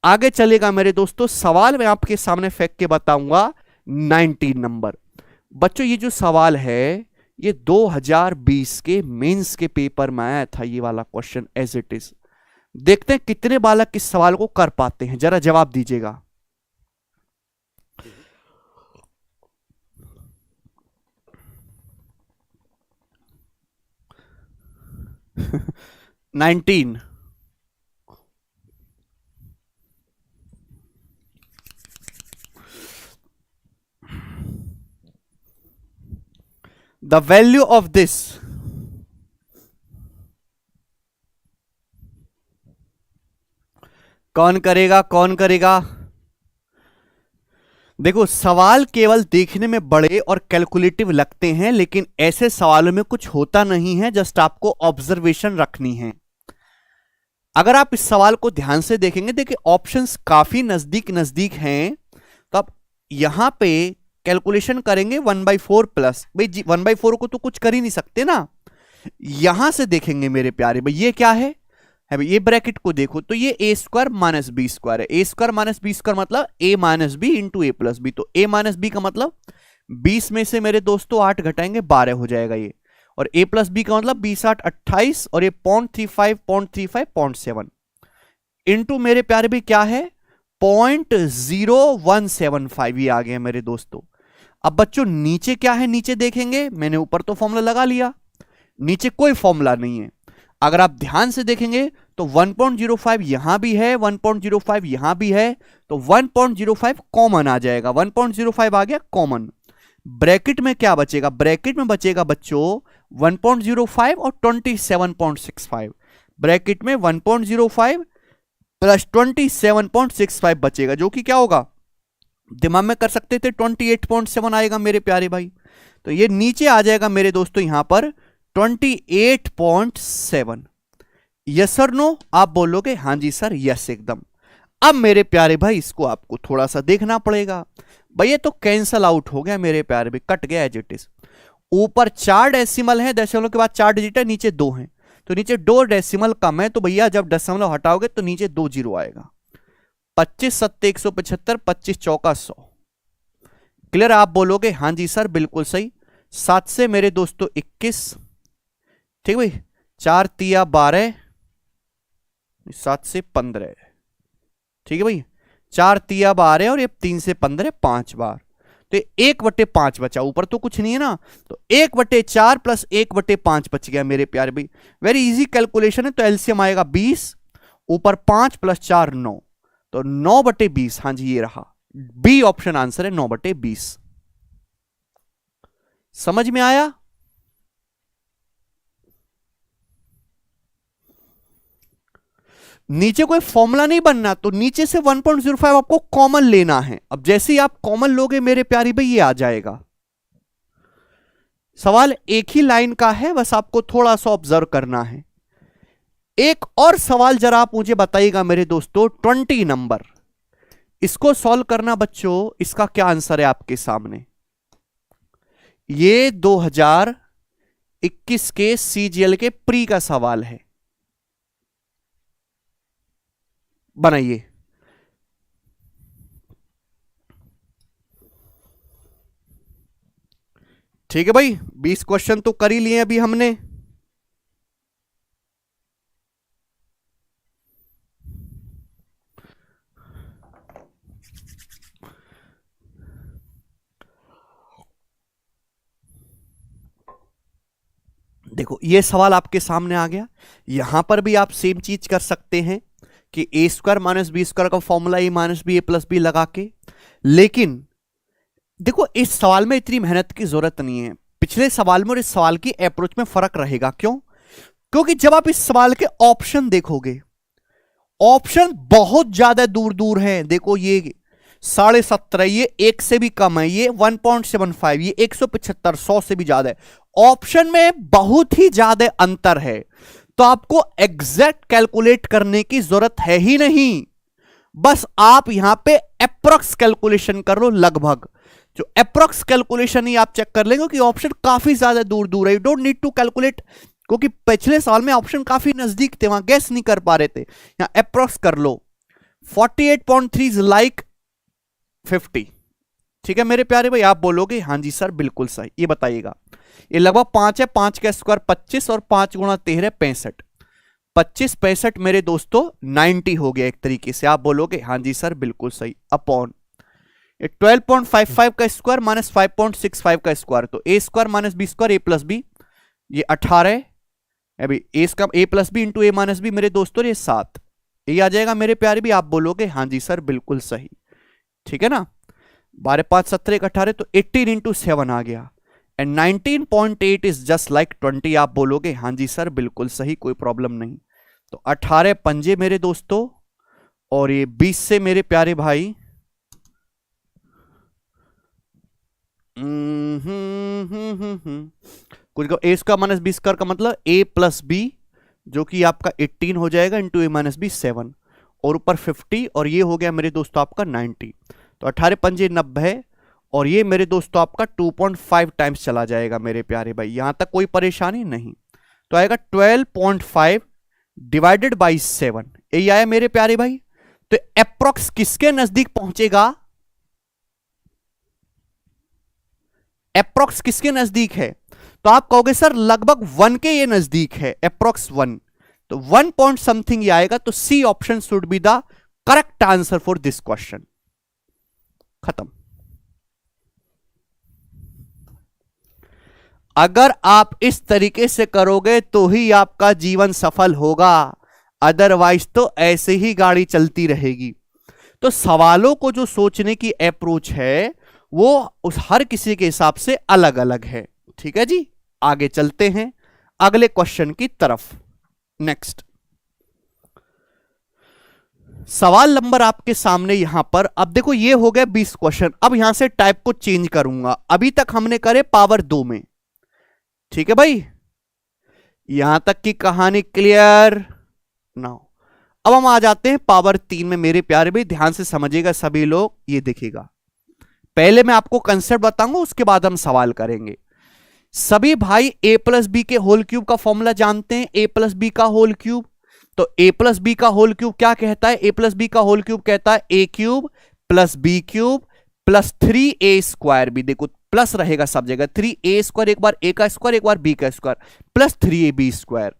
आगे चलेगा मेरे दोस्तों, सवाल मैं आपके सामने फेंक के बताऊंगा। 19 नंबर बच्चों, ये जो सवाल है ये 2020 के मेंस के पेपर में आया था, ये वाला क्वेश्चन एज इट इज। देखते हैं कितने बालक इस सवाल को कर पाते हैं, जरा जवाब दीजिएगा। Nineteen. The value of this, कौन करेगा? कौन करेगा? देखो सवाल केवल देखने में बड़े और कैलकुलेटिव लगते हैं, लेकिन ऐसे सवालों में कुछ होता नहीं है, जस्ट आपको ऑब्जर्वेशन रखनी है। अगर आप इस सवाल को ध्यान से देखेंगे, देखिए ऑप्शंस काफी नजदीक नजदीक हैं, तो आप यहां पे कैलकुलेशन करेंगे 1/4 प्लस, भाई 1/4 को तो कुछ कर ही नहीं सकते ना। यहां से देखेंगे मेरे प्यारे भाई, ये क्या है भाई, ये ब्रैकेट को देखो तो ये A square minus B square है। A square minus B square मतलब ए माइनस बी इंटू ए प्लस बी। तो ए माइनस बी का मतलब 20 में से मेरे दोस्तों 8 घटाएंगे 12 हो जाएगा ये, और ए प्लस बी का मतलब 20 8 28, और ये 0.35 इंटू मेरे प्यारे भी क्या है 0.0175, ये आ गया मेरे दोस्तों। अब बच्चों नीचे क्या है, नीचे देखेंगे, मैंने ऊपर तो फॉर्मूला लगा लिया, नीचे कोई फॉर्मूला नहीं है। अगर आप ध्यान से देखेंगे तो 1.05 यहां भी है, 1.05 यहां भी है, तो 1.05 कॉमन आ जाएगा, 1.05 आ गया कॉमन। ब्रैकेट में क्या बचेगा, ब्रैकेट में बचेगा बच्चों 1.05 और 27.65, ब्रैकेट में 1.05 प्लस 27.65 बचेगा, जो कि क्या होगा, दिमाग में कर सकते थे 28.7 आएगा मेरे प्यारे भाई। तो ये नीचे आ जाएगा मेरे दोस्तों यहां पर 28.7। यस और नो आप बोलोगे, हां जी सर यस एकदम। अब मेरे प्यारे भाई इसको आपको थोड़ा सा देखना पड़ेगा, भाई ये तो कैंसल आउट हो गया मेरे प्यारे भाई, कट गया एज इट इज। ऊपर 4 डेसिमल है, दशमलव के बाद 4 डिजिट है, नीचे 2 है, तो नीचे 2 डेसिमल कम है, तो भैया जब दशमलव हटाओगे तो नीचे 2 जीरो आएगा। 25 सत्ते 175, 25 चौका 100। क्लियर आप बोलोगे, हां जी सर बिल्कुल सही। 7 से मेरे दोस्तों 21, ठीक भाई, 4 तिया 12, 7 से 15, ठीक है भाई, 4 तिया 12 और ये 3 से 15 5 बार, तो 1/5 बचा, ऊपर तो कुछ नहीं है ना, तो 1/4 प्लस 1/5 बच गया मेरे प्यारे भाई। वेरी इजी कैलकुलेशन है, तो एलसीएम आएगा 20, ऊपर 5 प्लस 4 9, तो 9/20, हाँ जी ये रहा, बी ऑप्शन आंसर है 9/20। समझ में आया? नीचे कोई फॉर्मूला नहीं बनना, तो नीचे से 1.05 आपको कॉमन लेना है। अब जैसे ही आप कॉमन लोगे मेरे प्यारी भाई ये आ जाएगा। सवाल एक ही लाइन का है, बस आपको थोड़ा सा ऑब्जर्व करना है। एक और सवाल जरा आप मुझे बताइएगा मेरे दोस्तों, 20 नंबर, इसको सॉल्व करना बच्चों, इसका क्या आंसर है आपके सामने। ये 2021 के सीजीएल के प्री का सवाल है, बनाइए। ठीक है भाई, 20 क्वेश्चन तो कर ही लिए अभी हमने। देखो ये सवाल आपके सामने आ गया, यहां पर भी आप सेम चीज कर सकते हैं कि A square minus B square का formula A minus B A plus B लगा के, लेकिन देखो इस सवाल में इतनी मेहनत की जरूरत नहीं है। पिछले सवाल में और इस सवाल की अप्रोच में फर्क रहेगा, क्यों? क्योंकि जब आप इस सवाल के ऑप्शन देखोगे, ऑप्शन बहुत ज्यादा दूर दूर हैं। देखो ये 17.5, ये 1 से भी कम है, ये 1.75, ये 175, 100 से भी ज्यादा है। ऑप्शन में बहुत ही ज्यादा अंतर है, तो आपको एग्जैक्ट कैलकुलेट करने की जरूरत है ही नहीं, बस आप यहां पे अप्रोक्स कैलकुलेशन कर लो। लगभग जो अप्रोक्स कैलकुलेशन ही आप चेक कर लेंगे कि ऑप्शन काफी ज्यादा दूर दूर है, you don't need to calculate, क्योंकि पिछले साल में ऑप्शन काफी नजदीक थे, वहां गैस नहीं कर पा रहे थे, यहां अप्रोक्स कर लो। 48.3 इज लाइक 50, ठीक है मेरे प्यारे भाई, आप बोलोगे हां जी सर बिल्कुल सही। ये बताइएगा, ये लगभग 5 है, 5 का स्क्वायर 25 और 5 गुणा 13 65, 25 65 मेरे दोस्तों 90 हो गया एक तरीके से, आप बोलोगे हां जी सर बिल्कुल सही। अपॉन 12.55 का स्क्वायर माइनस 5.65 का स्क्वायर, तो A square minus B square A plus B, ये 18, अभी ए प्लस बी इंटू ए माइनस बी मेरे दोस्तों ये 7, ये आ जाएगा मेरे प्यारे भी, आप बोलोगे हां जी सर बिल्कुल सही। ठीक है ना, 12 5 17 18, तो 18 इंटू 7 आ गया, एंड 19.8 इज जस्ट लाइक 20, आप बोलोगे हां जी सर बिल्कुल सही, कोई प्रॉब्लम नहीं। तो 18 पंजे मेरे दोस्तों, और ये 20 से मेरे प्यारे भाई कुछ ए स्क्वायर माइनस बी स्क्वायर का मतलब ए प्लस बी जो कि आपका 18 हो जाएगा इंटू ए माइनस बी 7 और ऊपर 50 और ये हो गया मेरे दोस्तों आपका 90। तो 18 पंजे 90 और ये मेरे दोस्तों आपका 2.5 टाइम्स चला जाएगा मेरे प्यारे भाई। यहां तक कोई परेशानी नहीं। तो आएगा 12.5 डिवाइडेड बाई 7, यही आया मेरे प्यारे भाई। तो अप्रोक्स किसके नजदीक पहुंचेगा? अप्रोक्स किसके नजदीक है? तो आप कहोगे सर लगभग 1 के ये नजदीक है, अप्रोक्स 1। तो 1 पॉइंट समथिंग ये आएगा। तो C option should be the correct answer for this question. खत्म। अगर आप इस तरीके से करोगे तो ही आपका जीवन सफल होगा, अदरवाइज तो ऐसे ही गाड़ी चलती रहेगी। तो सवालों को जो सोचने की अप्रोच है वो उस हर किसी के हिसाब से अलग अलग है। ठीक है जी, आगे चलते हैं अगले क्वेश्चन की तरफ। नेक्स्ट सवाल नंबर आपके सामने यहां पर। अब देखो ये हो गया 20 क्वेश्चन। अब यहां से टाइप को चेंज करूंगा। अभी तक हमने करे पावर 2 में, ठीक है भाई, यहां तक की कहानी क्लियर नाउ। अब हम आ जाते हैं पावर 3 में मेरे प्यारे भाई। ध्यान से समझिएगा सभी लोग, ये देखिएगा। पहले मैं आपको कंसेप्ट बताऊंगा, उसके बाद हम सवाल करेंगे। सभी भाई a प्लस बी के होल क्यूब का फॉर्मूला जानते हैं, a प्लस बी का होल क्यूब। तो a प्लस बी का होल क्यूब क्या कहता है? a प्लस बी का होल क्यूब कहता है a cube plus B cube plus 3a square B. देखो प्लस रहेगा सब जगह, 3a स्क्वायर एक बार a का स्क्वायर एक बार b का स्क्वायर प्लस 3ab स्क्वायर।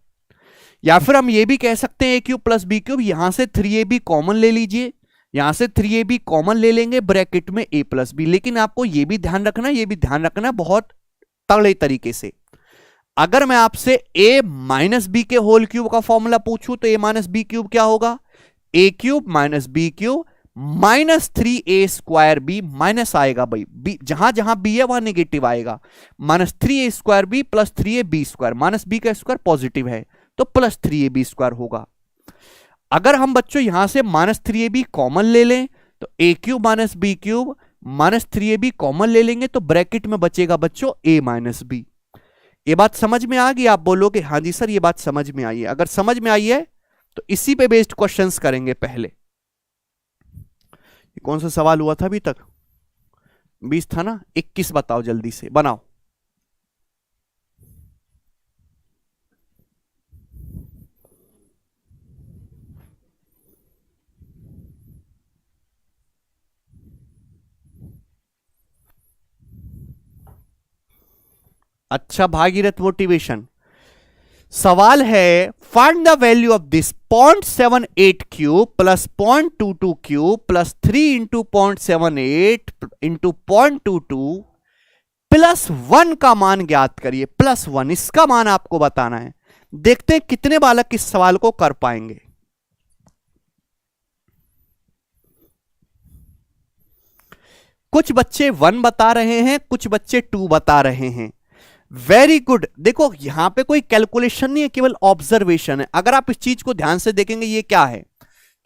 या फिर हम ये भी कह सकते हैं a cube plus B cube, यहां से 3ab कॉमन ले लीजिए, यहां से 3ab कॉमन ले लेंगे, ब्रैकेट में a प्लस बी। लेकिन आपको ये भी ध्यान रखना, ये भी ध्यान रखना बहुत तगड़े तरीके से। अगर मैं आपसे a माइनस बी के होल क्यूब का फॉर्मूला पूछूं तो a माइनस बी क्यूब क्या होगा? a cube minus B cube minus 3a square B, minus आएगा भाई, बी जहां जहां बी है वहां नेगेटिव आएगा। Minus 3a square B plus 3ab square, minus B का स्क्वायर पॉजिटिव है तो प्लस 3ab स्क्वायर होगा। अगर हम बच्चों यहां से माइनस 3ab कॉमन ले लें तो a cube minus B cube minus 3ab common ले लेंगे तो ब्रैकेट में बचेगा बच्चों a माइनस बी। ये बात समझ में आ गई? आप बोलोगे हाँ जी सर ये बात समझ में आई है। अगर समझ में आई है तो इसी पे बेस्ड क्वेश्चंस करेंगे पहले। ये कौन सा सवाल हुआ था अभी तक? 20 था ना, 21 बताओ जल्दी से, बनाओ। अच्छा भागीरथ मोटिवेशन, सवाल है find the value of this 0.78 cube plus 0.22 cube plus 3 into 0.78 into 0.22 plus 1 का मान ज्ञात करिए। प्लस 1 इसका मान आपको बताना है। देखते हैं कितने बालक इस सवाल को कर पाएंगे। कुछ बच्चे 1 बता रहे हैं, कुछ बच्चे 2 बता रहे हैं। Very good. देखो यहां पे कोई कैलकुलेशन नहीं है, केवल ऑब्जर्वेशन है। अगर आप इस चीज को ध्यान से देखेंगे ये क्या है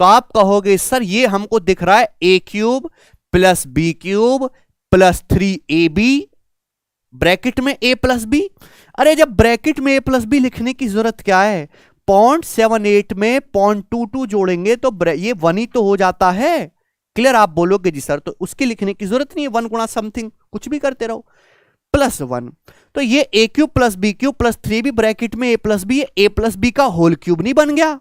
तो आप कहोगे सर ये हमको दिख रहा है a cube plus B cube plus 3ab bracket में a प्लस बी। अरे जब ब्रैकेट में a प्लस बी लिखने की जरूरत क्या है? 0.78 में 0.22 जोड़ेंगे तो ये 1 ही तो हो जाता है। क्लियर? आप बोलोगे जी सर तो उसकी लिखने की जरूरत नहीं है, 1 गुणा समथिंग कुछ भी करते रहो, प्लस 1। तो ये a cube plus B cube plus 3b bracket में a plus B, a plus B का होल क्यूब नहीं बन गया?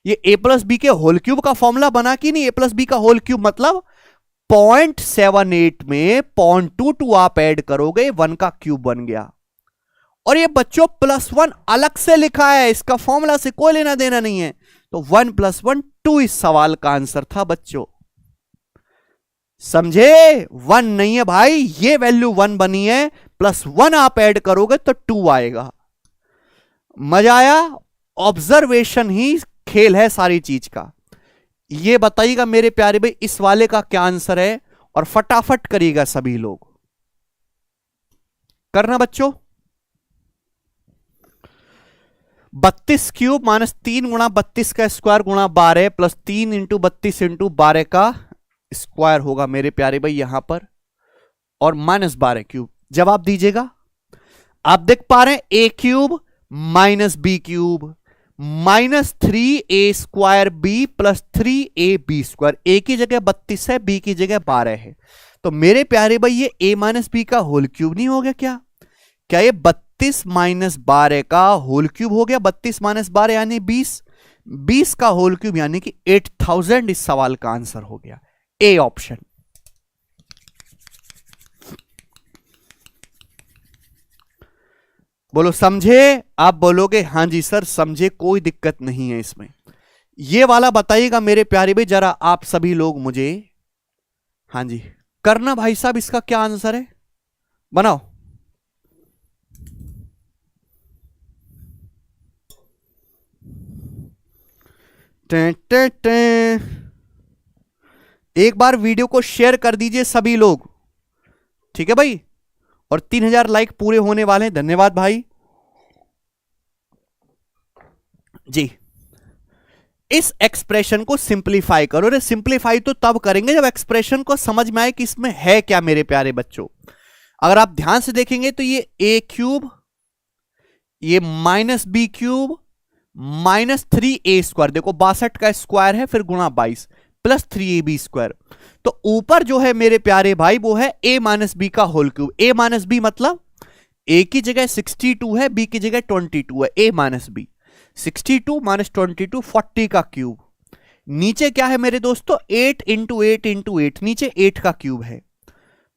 ये a प्लस बी के होल क्यूब का फॉर्मूला बना कि नहीं? a प्लस बी का होल क्यूब मतलब 0.78 में 0.22 आप ऐड करोगे 1 का क्यूब बन गया। और ये बच्चों प्लस 1 अलग से लिखा है, इसका फॉर्मूला से कोई लेना देना नहीं है। तो 1 प्लस 1 2 इस सवाल का आंसर था बच्चों। समझे? 1 नहीं है भाई, ये वैल्यू 1 बनी है, प्लस 1 आप ऐड करोगे तो 2 आएगा। मजा आया? ऑब्जर्वेशन ही खेल है सारी चीज का। ये बताइएगा मेरे प्यारे भाई इस वाले का क्या आंसर है, और फटाफट करिएगा सभी लोग। करना बच्चों। 32 क्यूब माइनस 3 गुणा 32 का स्क्वायर गुणा 12 प्लस 3 इंटू 32 इंटू 12 का स्क्वायर होगा मेरे प्यारे भाई यहां पर, और माइनस 12 क्यूब। जवाब दीजिएगा। आप देख पा रहे हैं a cube minus B cube -3a²b plus 3ab²। A की जगह 32 है, बी की जगह 12 है। तो मेरे प्यारे भाई ये a माइनस बी का होल क्यूब नहीं हो गया क्या? क्या ये 32 माइनस 12 का होल क्यूब हो गया? 32 माइनस 12 यानी 20, 20 का होल क्यूब यानी कि 8000 इस सवाल का आंसर हो गया, ए ऑप्शन। बोलो समझे? आप बोलोगे हाँ जी सर समझे, कोई दिक्कत नहीं है इसमें। ये वाला बताइएगा मेरे प्यारे भाई जरा आप सभी लोग मुझे, हाँ जी करना भाई साहब, इसका क्या आंसर है बनाओ। टे, टे, टे। एक बार वीडियो को शेयर कर दीजिए सभी लोग, ठीक है भाई। और 3000 लाइक पूरे होने वाले हैं, धन्यवाद भाई जी। इस एक्सप्रेशन को सिंप्लीफाई करो। अरे सिंप्लीफाई तो तब करेंगे जब एक्सप्रेशन को समझ में आए कि इसमें है क्या मेरे प्यारे बच्चों। अगर आप ध्यान से देखेंगे तो ये a³, ये -b³ -3a², देखो 62 का स्क्वायर है फिर गुणा 22 प्लस 3ab²। तो ऊपर जो है मेरे प्यारे भाई वो है a माइनस बी का whole cube. a minus B मतलब a की जगह 62 है, b की जगह 22 है, a माइनस बी 62 माइनस 22 40 का क्यूब। नीचे क्या है मेरे दोस्तों 8 इंटू 8 इंटू 8, नीचे 8 का क्यूब है।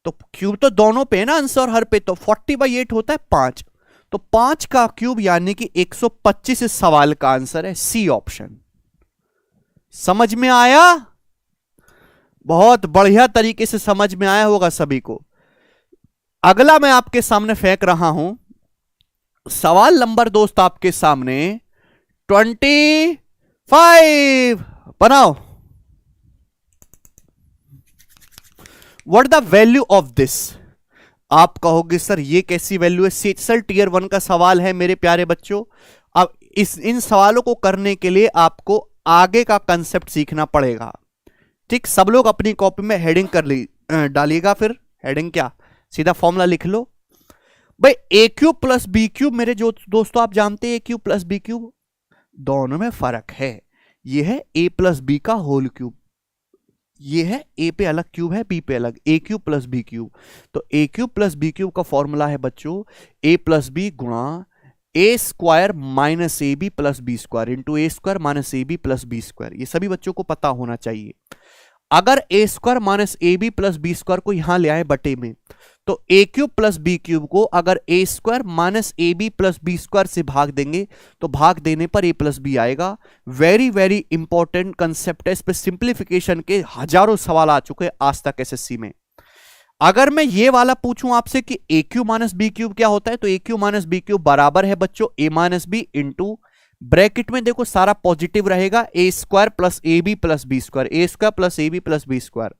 तो क्यूब तो दोनों पे ना आंसर हर पे, तो 40/8 होता है 5। तो 5 का क्यूब यानी कि 125 इस सवाल का आंसर है, सी ऑप्शन। समझ में आया? बहुत बढ़िया तरीके से समझ में आया होगा सभी को। अगला मैं आपके सामने फेंक रहा हूं सवाल नंबर दोस्त आपके सामने 25 बनाओ। What the value of this? आप कहोगे सर ये कैसी वैल्यू है? सीएचएसएल टीयर 1 का सवाल है मेरे प्यारे बच्चों। अब इन सवालों को करने के लिए आपको आगे का कंसेप्ट सीखना पड़ेगा, ठीक। सब लोग अपनी कॉपी में हेडिंग कर डालिएगा। फिर हेडिंग क्या, सीधा फॉर्मूला लिख लो भाई। a³ प्लस b³ मेरे जो दोस्तों आप जानते हैं a³ प्लस b³ दोनों में फर्क है। ये है a प्लस बी का होल क्यूब, ये है a पे अलग क्यूब है, b पे अलग, a³ प्लस b³। तो a³ प्लस b³ का फॉर्मूला है बच्चों a प्लस बी गुणा a² minus ab plus b² into a² minus ab plus b²। ये सभी बच्चों को पता होना चाहिए। अगर a² minus ab plus b² को यहां ले आए बटे में, तो a³ प्लस b³ को अगर a² minus ab plus b² से भाग देंगे तो भाग देने पर a प्लस बी आएगा। वेरी वेरी इंपॉर्टेंट कंसेप्ट है, इस पे सिंप्लीफिकेशन के हजारों सवाल आ चुके हैं आज तक एसएससी में। अगर मैं ये वाला पूछूं आपसे कि a³ माइनस b³ क्या होता है, तो a³ माइनस b³ बराबर है बच्चों a minus B into bracket में देखो सारा पॉजिटिव रहेगा a² plus ab plus b², a² plus ab plus b²।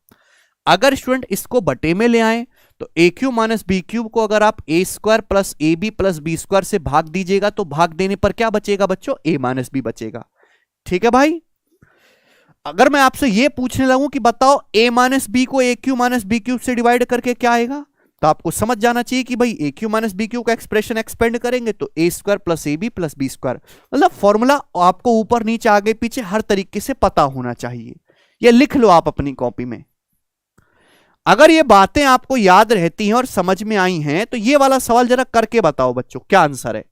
अगर स्टूडेंट इसको बटे में ले आए तो a³ माइनस b³ को अगर आप a² plus ab plus b² से भाग दीजिएगा तो भाग देने पर क्या बचेगा बच्चों, a माइनस बी बचेगा। ठीक है भाई। अगर मैं आपसे यह पूछने लगूं कि बताओ a माइनस बी को a³ माइनस b³ से डिवाइड करके क्या आएगा, तो आपको समझ जाना चाहिए कि भाई a³ माइनस b³ का एक्सप्रेशन एक्सपेंड करेंगे तो a² plus ab plus b²। मतलब फॉर्मूला आपको ऊपर नीचे आगे पीछे हर तरीके से पता होना चाहिए। यह लिख लो आप अपनी कॉपी में। अगर ये बातें आपको याद रहती हैं और समझ में आई हैं तो ये वाला सवाल जरा करके बताओ बच्चों क्या आंसर है।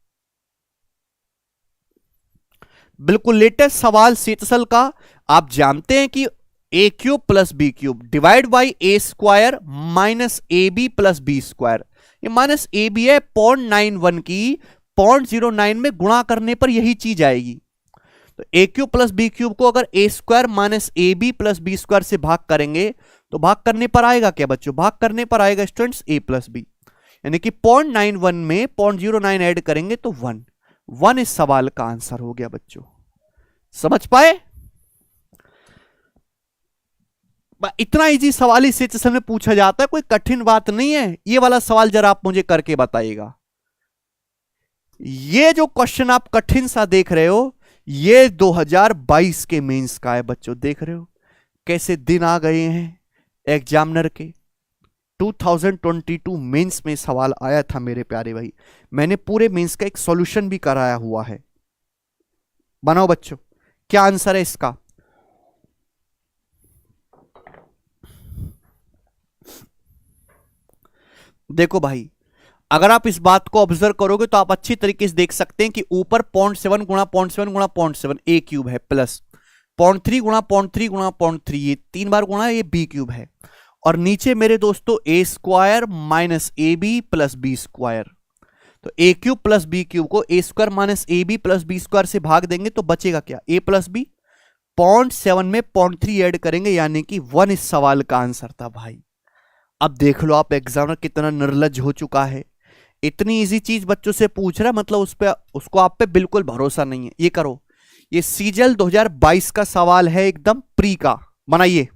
बिल्कुल लेटेस्ट सवाल सीएचएसएल का। आप जानते हैं कि a³ plus b³ divide by a² minus ab plus b²। ये माइनस ab है 0.91 की 0.09 में गुणा करने पर यही चीज आएगी। तो a³ प्लस b³ को अगर a² minus ab plus b² से भाग करेंगे तो भाग करने पर आएगा क्या बच्चों, भाग करने पर आएगा स्टूडेंट्स a प्लस बी, यानी कि 0.91 में 0.09 ऐड करेंगे तो 1 इस सवाल का आंसर हो गया बच्चों। समझ पाए? इतना इजी सवाल इस सेशन में पूछा जाता है, कोई कठिन बात नहीं है। ये वाला सवाल जरा आप मुझे करके बताइएगा। ये जो क्वेश्चन आप कठिन सा देख रहे हो ये 2022 के मेंस का है बच्चों। देख रहे हो कैसे दिन आ गए हैं एग्जामिनर के। 2022 मेंस में सवाल आया था मेरे प्यारे भाई। मैंने पूरे मेंस का एक सॉल्यूशन भी कराया हुआ है, बनाओ बच्चों, क्या आंसर है इसका? देखो भाई, अगर आप इस बात को ऑब्जर्व करोगे तो आप अच्छी तरीके से देख सकते हैं कि ऊपर 0.7 गुणा 0.7 गुणा 0.7 ए क्यूब है, प्लस 0.3 गुणा 0.3 गुणा 0.3 ये 3 बार गुणा ये बी क्यूब है, और नीचे मेरे दोस्तों A square minus A B plus B square. तो A cube plus B cube को A square minus A B plus B square से भाग देंगे तो बचेगा क्या? ए प्लस बी। 0.7 में 0.3 ऐड करेंगे, यानी कि 1 इस सवाल का आंसर था भाई। अब देख लो आप एग्जामिनर कितना निर्लज हो चुका है, इतनी इजी चीज बच्चों से पूछ रहा है, मतलब उसको आप पे बिल्कुल भरोसा नहीं है। ये करो, ये सीजल 2022 का सवाल है, एकदम प्री का, बनाइए।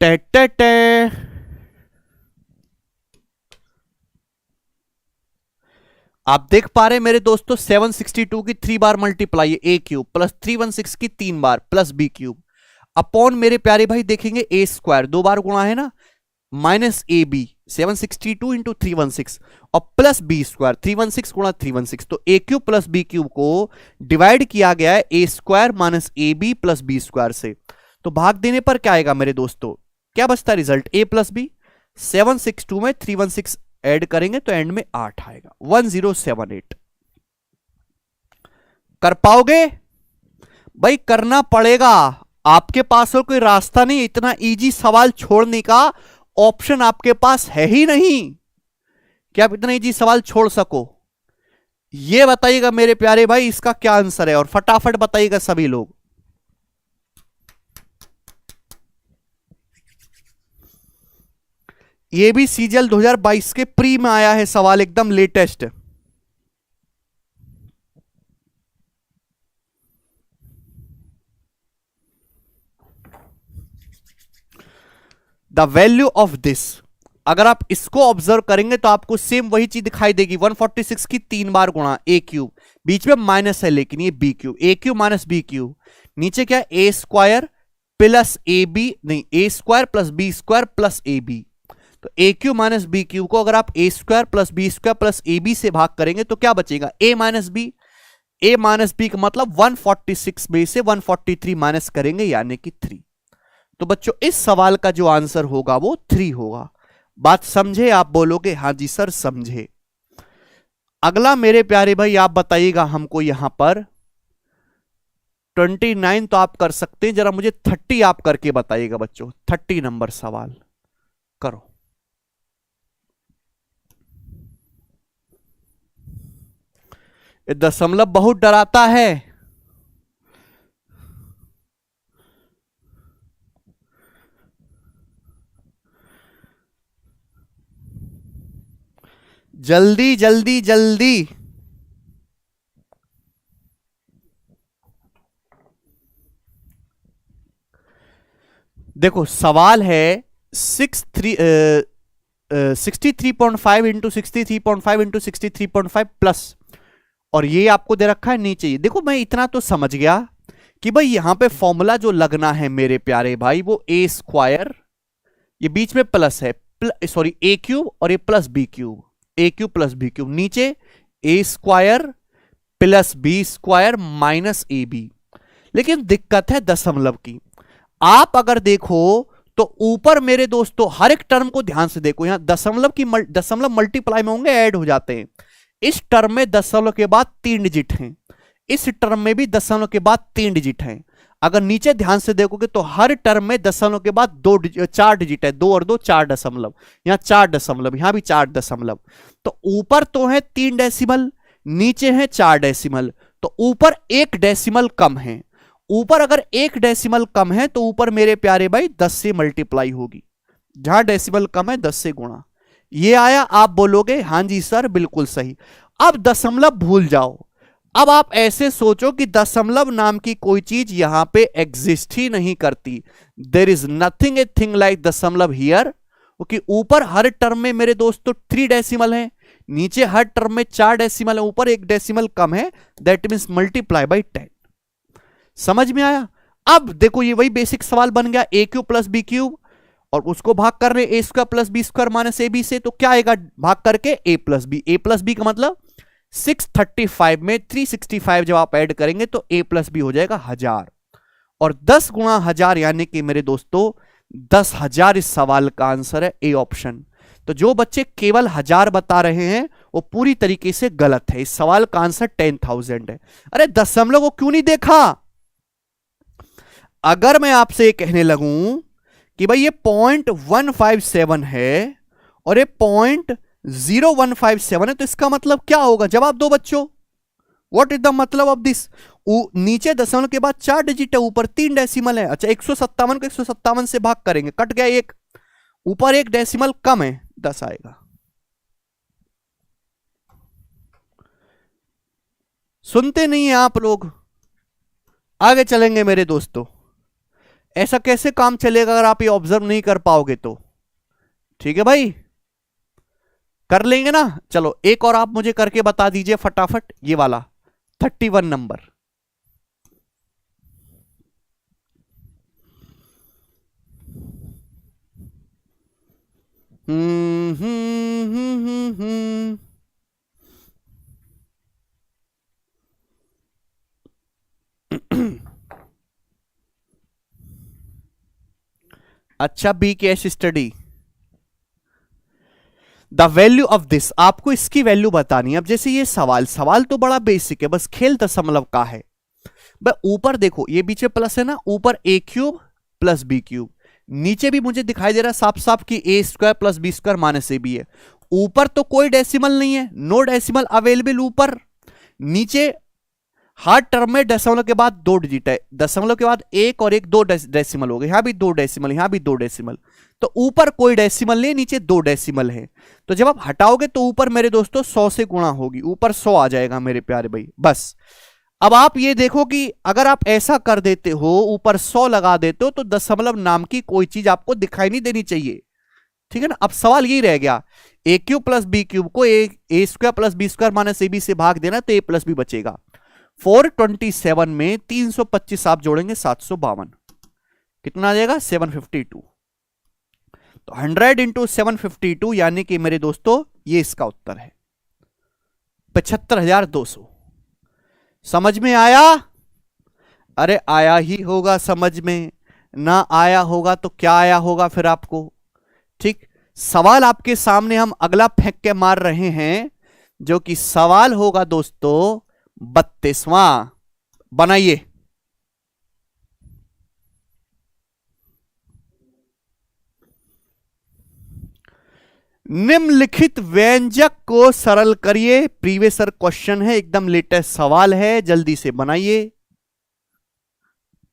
टे टे टे आप देख पा रहे मेरे दोस्तों, 762 की 3 बार मल्टीप्लाई है ए क्यूब प्लस 316 की 3 बार प्लस बी क्यूब अपॉन मेरे प्यारे भाई देखेंगे ए स्क्वायर 2 बार गुणा है ना, माइनस ए बी 762 इंटू 316 और प्लस बी स्क्वायर 316 गुणा 316। तो A cube plus B cube को डिवाइड किया गया है A square minus A B plus B square से, तो भाग देने पर क्या आएगा मेरे दोस्तों? क्या बचता है रिजल्ट? ए प्लस बी। 762 में 316 ऐड करेंगे तो एंड में 8 आएगा, 1078। कर पाओगे भाई? करना पड़ेगा, आपके पास और कोई रास्ता नहीं, इतना इजी सवाल छोड़ने का ऑप्शन आपके पास है ही नहीं कि आप इतना इजी सवाल छोड़ सको। ये बताइएगा मेरे प्यारे भाई इसका क्या आंसर है, और फटाफट बताइएगा सभी लोग। ये भी सीजल 2022 के प्री में आया है सवाल, एकदम latest. The value of this, अगर आप इसको ऑब्जर्व करेंगे तो आपको सेम वही चीज दिखाई देगी। 146 की 3 बार गुणा ए क्यूब, बीच में माइनस है लेकिन ये B cube, A cube minus B cube, नीचे क्या है A square plus A B, नहीं A square plus B square plus A B. तो A cube minus B cube को अगर आप A square plus B square plus A B से भाग करेंगे तो क्या बचेगा? A minus B. A minus B का मतलब 146 में से 143 माइनस करेंगे यानी कि 3। तो बच्चों इस सवाल का जो आंसर होगा वो 3 होगा। बात समझे? आप बोलोगे हाँ जी सर समझे। अगला मेरे प्यारे भाई आप बताइएगा हमको यहां पर 29 तो आप कर सकते हैं, जरा मुझे 30 आप करके बताइएगा बच्चों। 30 नंबर सवाल करो। ये दशमलव बहुत डराता है। जल्दी जल्दी जल्दी। देखो सवाल है 63.5 इंटू 63.5 इंटू 63.5 प्लस, और ये आपको दे रखा है नीचे। देखो मैं इतना तो समझ गया कि भाई यहां पे फॉर्मूला जो लगना है मेरे प्यारे भाई वो ए स्क्वायर, ये बीच में प्लस है, सॉरी ए क्यूब और ये plus B cube, A cube plus B cube, नीचे A square plus B square minus A B. लेकिन दिक्कत है दशमलव की। आप अगर देखो तो ऊपर मेरे दोस्तों हर एक टर्म को ध्यान से देखो, यहां दशमलव मल्टीप्लाई में होंगे, ऐड हो जाते हैं। इस टर्म में दशमलव के बाद 3 डिजिट हैं, इस टर्म में भी दशमलव के बाद 3 डिजिट हैं। अगर नीचे ध्यान से देखोगे तो हर टर्म में दशमलव के बाद 4 डिजिट है, 2 और 2 4 दशमलव, यहां 4 दशमलव, यहां भी 4 दशमलव। तो ऊपर तो है 3 डेसिमल, नीचे है 4 डेसिमल, तो ऊपर 1 डेसिमल कम है। ऊपर अगर 1 डेसिमल कम है तो ऊपर मेरे प्यारे भाई 10 से मल्टीप्लाई होगी, जहां डेसिमल कम है 10 से गुणा। ये आया, आप बोलोगे हां जी सर बिल्कुल सही। अब दशमलव भूल जाओ, अब आप ऐसे सोचो कि दशमलव नाम की कोई चीज यहां पे एग्जिस्ट ही नहीं करती। There is nothing a thing like दशमलव हियर, क्योंकि ऊपर हर टर्म में मेरे दोस्तों 3 डेसिमल है, नीचे हर टर्म में 4 डेसिमल है, ऊपर 1 डेसिमल कम है, दैट मीन्स मल्टीप्लाई बाई 10। समझ में आया? अब देखो ये वही बेसिक सवाल बन गया, A cube plus B cube, और उसको भाग कर रहे A square plus B square minus A B से, तो क्या आएगा भाग करके? A plus B. A plus B का मतलब 635 में 365 जब आप ऐड करेंगे तो a प्लस बी हो जाएगा 1000, और 10 गुणा 1000 यानी कि मेरे दोस्तों 10,000 इस सवाल का आंसर है, ए ऑप्शन। तो जो बच्चे केवल 1000 बता रहे हैं वो पूरी तरीके से गलत है, इस सवाल का आंसर 10,000 है। अरे दशमलव को क्यों नहीं देखा? अगर मैं आपसे ये कहने लगूं कि भाई ये 0.157 है और ये 0.0157 है, तो इसका मतलब क्या होगा? जवाब दो बच्चों, व्हाट इज द मतलब ऑफ दिस? नीचे दशमलव के बाद 4 डिजिट है, ऊपर 3 डेसिमल है। अच्छा 157 को 157 से भाग करेंगे, कट गया एक, ऊपर एक डेसिमल कम है, 10 आएगा। सुनते नहीं है आप लोग, आगे चलेंगे मेरे दोस्तों। ऐसा कैसे काम चलेगा अगर आप ये ऑब्जर्व नहीं कर पाओगे तो? ठीक है भाई, कर लेंगे ना। चलो एक और आप मुझे करके बता दीजिए फटाफट, ये वाला 31 नंबर। अच्छा, B case study, the value of this, आपको इसकी वैल्यू बतानी है। अब जैसे ये सवाल तो बड़ा बेसिक है, बस खेल दशमलव का है। ऊपर देखो ये बीच में प्लस है ना, ऊपर a cube plus B cube, नीचे भी मुझे दिखाई दे रहा है साफ साफ कि a square plus B square minus A B है। ऊपर तो कोई डेसिमल नहीं है, नो डेसिमल अवेलेबल ऊपर। नीचे हर टर्म में दशमलव के बाद 2 डिजिट है, दशमलव के बाद एक और एक 2 डेसिमल हो गए, यहां भी 2 डेसिमल, यहां भी 2 डेसिमल। तो ऊपर कोई डेसिमल नहीं, नीचे 2 डेसिमल है। तो जब आप हटाओगे तो ऊपर मेरे दोस्तों 100 से गुणा होगी, ऊपर 100 आ जाएगा मेरे प्यारे भाई, बस। अब आप ये देखो कि अगर आप ऐसा कर देते हो, ऊपर 100 लगा देते हो, तो दशमलव नाम की कोई चीज आपको दिखाई नहीं देनी चाहिए, ठीक है ना। अब सवाल यही रह गया, A cube plus B cube को A square plus B square minus A B से भाग देना, तो ए प्लस बी बचेगा। 427 में 325 आप जोड़ेंगे 752, कितना आ जाएगा? 752। तो 100 इंटू 752 यानी कि मेरे दोस्तों ये इसका उत्तर है 75,200। समझ में आया? अरे आया ही होगा समझ में, ना आया होगा तो क्या आया होगा फिर आपको? ठीक, सवाल आपके सामने हम अगला फेंक के मार रहे हैं, जो कि सवाल होगा दोस्तों 32वां। बनाइए। निम्नलिखित व्यंजक को सरल करिए, प्रीवियसर क्वेश्चन है, एकदम लेटेस्ट सवाल है, जल्दी से बनाइए।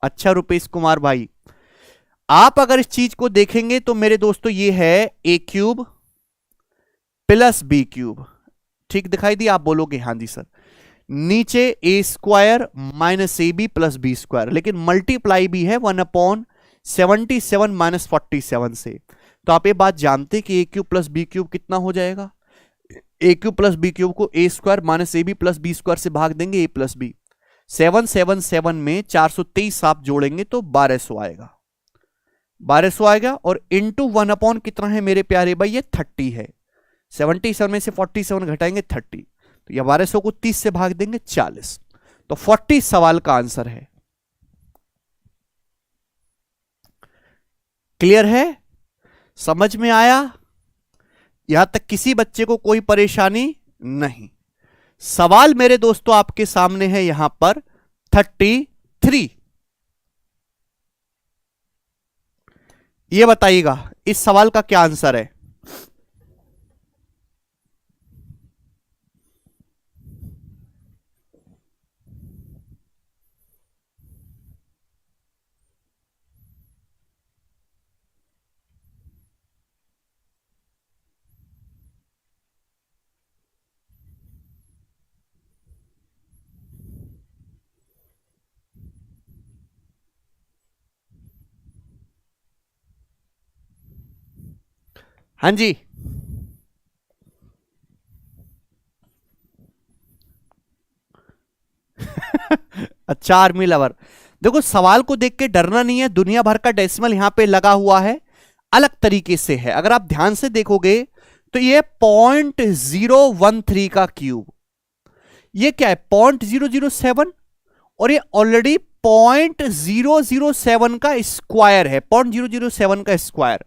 अच्छा रुपेश कुमार भाई, आप अगर इस चीज को देखेंगे तो मेरे दोस्तों ये है A cube plus B cube, ठीक दिखाई दी? आप बोलोगे हाँ जी सर। नीचे A square minus A B plus B square, लेकिन मल्टीप्लाई भी है 1/77 माइनस 47 से। तो आप ये बात जानते कि A cube plus B cube कितना हो जाएगा? A cube plus B cube को A square minus A B plus B square से भाग देंगे, ए प्लस बी। 777 में 423 आप जोड़ेंगे तो 1200 आएगा, 1200 आएगा। और इंटू 1 कितना है मेरे प्यारे भाई? ये 30 है। 77 में से 47 घटाएंगे 30, तो यह 1200 को 30 से भाग देंगे 40। तो 40 सवाल का आंसर है। क्लियर है? समझ में आया? यहां तक किसी बच्चे को कोई परेशानी नहीं। सवाल मेरे दोस्तों आपके सामने है यहां पर 33। ये बताइएगा इस सवाल का क्या आंसर है? हाँ जी, अच्छा आर्मी लवर, देखो सवाल को देख के डरना नहीं है, दुनिया भर का डेसिमल यहां पे लगा हुआ है, अलग तरीके से है। अगर आप ध्यान से देखोगे तो ये 0.013 का क्यूब, ये क्या है 0.007 और ये ऑलरेडी 0.007 का स्क्वायर है, 0.007 का स्क्वायर।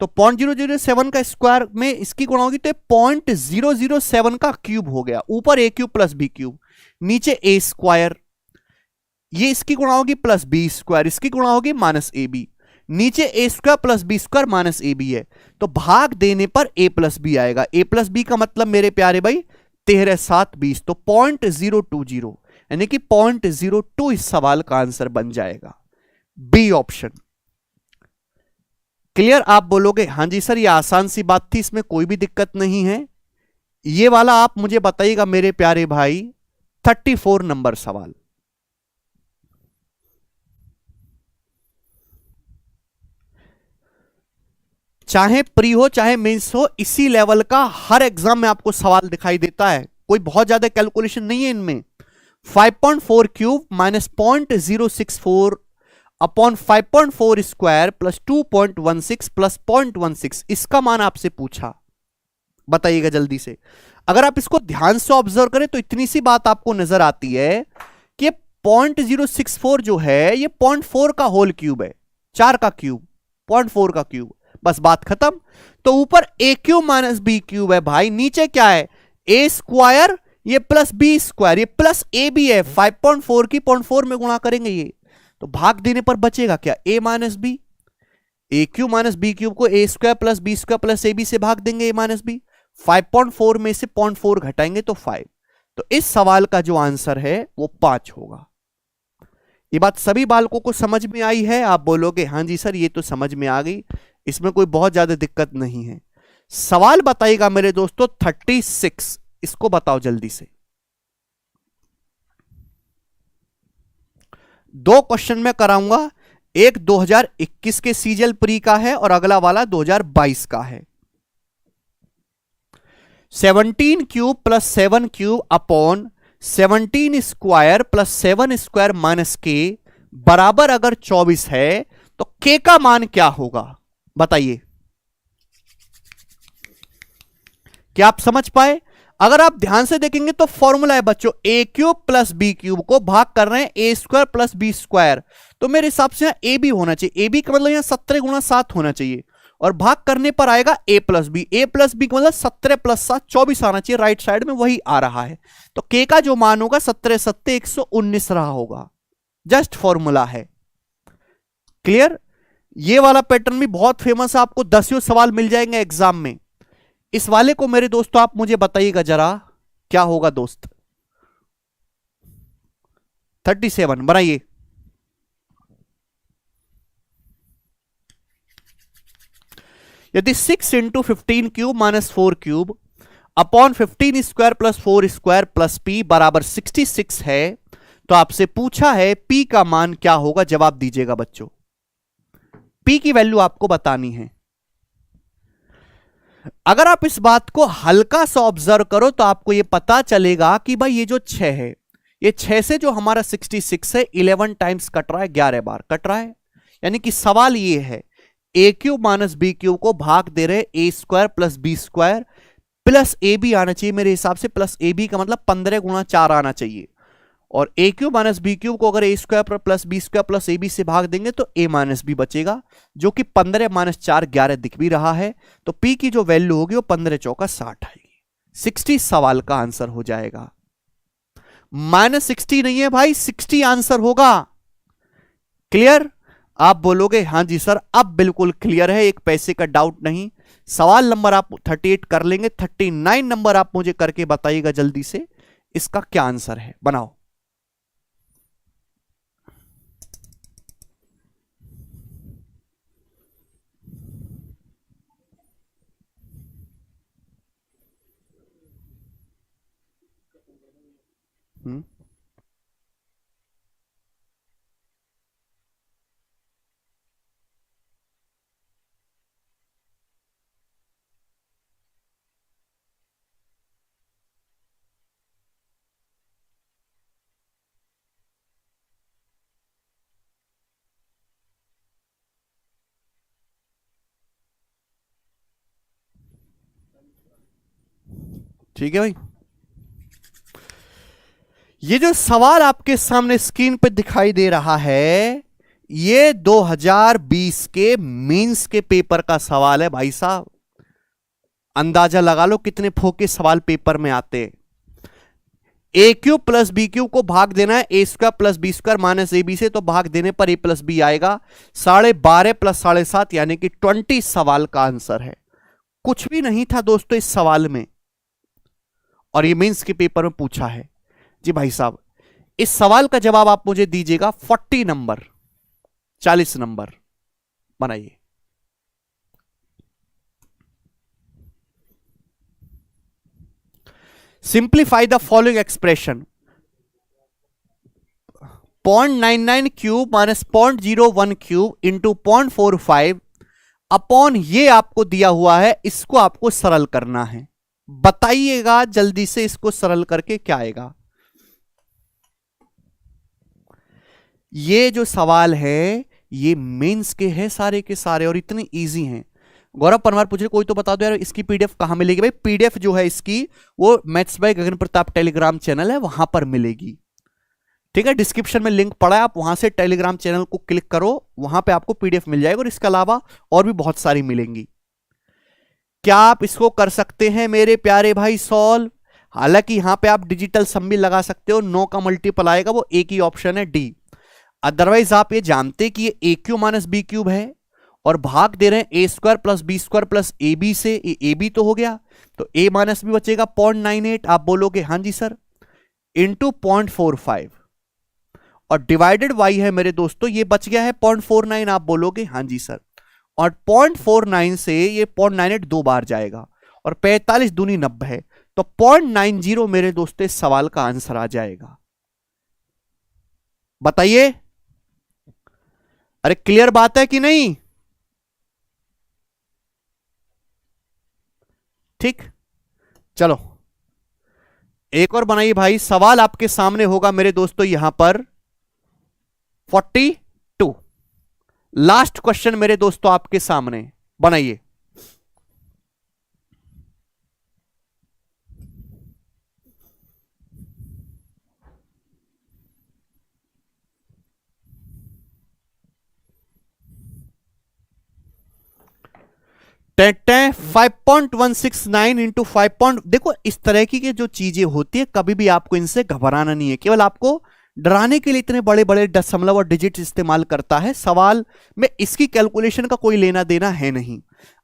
तो 0.007 का स्क्वायर में इसकी गुणा होगी तो 0.007 का क्यूब हो गया, ऊपर ए क्यूब प्लस बी क्यूब, नीचे ए स्क्वायर, ये इसकी गुणा होगी प्लस बी स्क्वायर, इसकी गुणा होगी माइनस ए बी, नीचे A square plus B square minus A B है, तो भाग देने पर ए प्लस बी आएगा। ए प्लस बी का मतलब मेरे प्यारे भाई 13 7 20, तो 0.020 यानी कि 0.02 इस सवाल का आंसर बन जाएगा, बी ऑप्शन। क्लियर? आप बोलोगे हां जी सर ये आसान सी बात थी, इसमें कोई भी दिक्कत नहीं है। ये वाला आप मुझे बताइएगा मेरे प्यारे भाई, 34 नंबर सवाल। चाहे प्री हो चाहे मेंस हो, इसी लेवल का हर एग्जाम में आपको सवाल दिखाई देता है, कोई बहुत ज्यादा कैलकुलेशन नहीं है इनमें। 5.4 cube minus 0.064 upon 5.4 square plus 2.16 plus 0.16, इसका मान आपसे पूछा, बताइएगा जल्दी से। अगर आप इसको ध्यान से ऑब्जर्व करें तो इतनी सी बात आपको नजर आती है कि 0.064 जो है ये 0.4 का होल क्यूब है, 4 का क्यूब, 0.4 का क्यूब, बस बात खत्म। तो ऊपर ए क्यूब माइनस बी क्यूब है भाई, नीचे क्या है ए स्क्वायर, ये प्लस बी स्क्वायर, ये प्लस ए बी है, 5.4 की 0.4 में गुणा करेंगे ये, तो भाग देने पर बचेगा क्या A minus B, A cube minus B cube को A square plus B square plus A B से भाग देंगे, ए माइनस बी, 5.4 में से 0.4 घटाएंगे तो 5, तो इस सवाल का जो आंसर है वो 5 होगा। ये बात सभी बालकों को समझ में आई है? आप बोलोगे हां जी सर ये तो समझ में आ गई, इसमें कोई बहुत ज्यादा दिक्कत नहीं है। सवाल बताइएगा मेरे दोस्तों 36, इसको बताओ जल्दी से। दो क्वेश्चन में कराऊंगा, एक 2021 के सीजल प्री का है और अगला वाला 2022 का है। 17 cube plus 7 cube upon 17 square plus 7 square minus के बराबर अगर 24 है तो के का मान क्या होगा, बताइए। क्या आप समझ पाए? अगर आप ध्यान से देखेंगे तो फॉर्मूला है बच्चों, ए क्यूब प्लस बी क्यूब को भाग कर रहे हैं A square plus B square, तो मेरे हिसाब से यहां ए बी होना चाहिए, ए बी का मतलब यहां 17 गुणा 7 होना चाहिए, और भाग करने पर आएगा ए प्लस बी का मतलब 17 प्लस 7 24 आना चाहिए, राइट साइड में वही आ रहा है, तो के का जो मान होगा 17 7 119 रहा होगा, जस्ट फॉर्मूला है। क्लियर? ये वाला पैटर्न भी बहुत फेमस है, आपको 10 सवाल मिल जाएंगे एग्जाम में। इस वाले को मेरे दोस्तों आप मुझे बताइएगा जरा क्या होगा दोस्त। 37 बनाइए। यदि 6 into 15 cube minus 4 cube upon 15 square plus 4 square plus P बराबर 66 है, तो आपसे पूछा है पी का मान क्या होगा, जवाब दीजिएगा बच्चों। पी की वैल्यू आपको बतानी है। अगर आप इस बात को हल्का सा ऑब्जर्व करो तो आपको यह पता चलेगा कि भाई ये जो 6 है, ये 6 से जो हमारा 66 है 11 टाइम्स कट रहा है, 11 बार कट रहा है, यानी कि सवाल ये है A cube minus B cube को भाग दे रहे A square plus B square plus A B आना चाहिए मेरे हिसाब से, प्लस ए बी का मतलब 15 गुणा 4 आना चाहिए, और A cube minus B cube को अगर A square plus B square plus A B से भाग देंगे तो ए माइनस बी बचेगा, जो कि 15 माइनस 4 11 दिख भी रहा है, तो पी की जो वैल्यू होगी वो 15 चौका 60 आएगी, 60 सवाल का आंसर हो जाएगा। माइनस 60 नहीं है भाई, 60 आंसर होगा। क्लियर? आप बोलोगे हां जी सर अब बिल्कुल क्लियर है, एक पैसे का डाउट नहीं। सवाल नंबर आप 38 कर लेंगे, 39 नंबर आप मुझे करके बताइएगा जल्दी से इसका क्या आंसर है, बनाओ। हम्म ठीक है भाई। ये जो सवाल आपके सामने स्क्रीन पे दिखाई दे रहा है, ये 2020 के मेंस के पेपर का सवाल है भाई साहब। अंदाजा लगा लो कितने फोके सवाल पेपर में आते हैं। A cube plus B cube को भाग देना है A square plus B square minus A B से, तो भाग देने पर ए प्लस बी आएगा। 12.5 प्लस 7.5 यानी कि 20 सवाल का आंसर है। कुछ भी नहीं था दोस्तों इस सवाल में, और ये मेंस के पेपर में पूछा है। जी भाई साहब, इस सवाल का जवाब आप मुझे दीजिएगा 40 नंबर, 40 नंबर बनाइए। Simplify the following expression, 0.99 cube minus 0.01 cube into 0.45 upon ये आपको दिया हुआ है, इसको आपको सरल करना है। बताइएगा जल्दी से, इसको सरल करके क्या आएगा। ये जो सवाल है ये मेंस के हैं सारे के सारे, और इतने इजी हैं। गौरव परमार पूछ रहे कोई तो बता दो यार इसकी पीडीएफ कहां मिलेगी। भाई पीडीएफ जो है इसकी वो maths by Gagan Pratap Telegram channel है, वहां पर मिलेगी। ठीक है, डिस्क्रिप्शन में लिंक पड़ा है, आप वहां से टेलीग्राम चैनल को क्लिक करो, वहां पे आपको पीडीएफ मिल जाएगा। और इसके अलावा और भी बहुत सारी मिलेंगी। क्या आप इसको कर सकते हैं मेरे प्यारे भाई सॉल्व? हालांकि यहां पे आप डिजिटल सम भी लगा सकते हो, 9 का मल्टीपल आएगा, वो एक ही ऑप्शन है डी। अदरवाइज आप ये जानते कि ये A cube minus B cube है और भाग दे रहे हैं A square plus B square plus A B से, ए बी तो हो गया, तो ए माइनस बी बचेगा 0.98, आप बोलोगे हाँ जी सर, इंटू 0.45 और डिवाइडेड वाई है मेरे दोस्तों, ये बच गया है 0.49, आप बोलोगे हाँ जी सर। और 0.49 से ये 0.98 दो बार जाएगा और 45 दूनी 90 है, तो 0.90 मेरे दोस्तों इस सवाल का आंसर आ जाएगा। बताइए, अरे क्लियर बात है कि नहीं? ठीक, चलो एक और बनाइए भाई। सवाल आपके सामने होगा मेरे दोस्तों यहां पर 42, लास्ट क्वेश्चन मेरे दोस्तों आपके सामने, बनाइए। टेट 5.169 इंटू 5. देखो इस तरह की जो चीजें होती है कभी भी आपको इनसे घबराना नहीं है, केवल आपको डराने के लिए इतने बड़े बड़े दशमलव और डिजिट्स इस्तेमाल करता है। सवाल में इसकी कैलकुलेशन का कोई लेना देना है नहीं।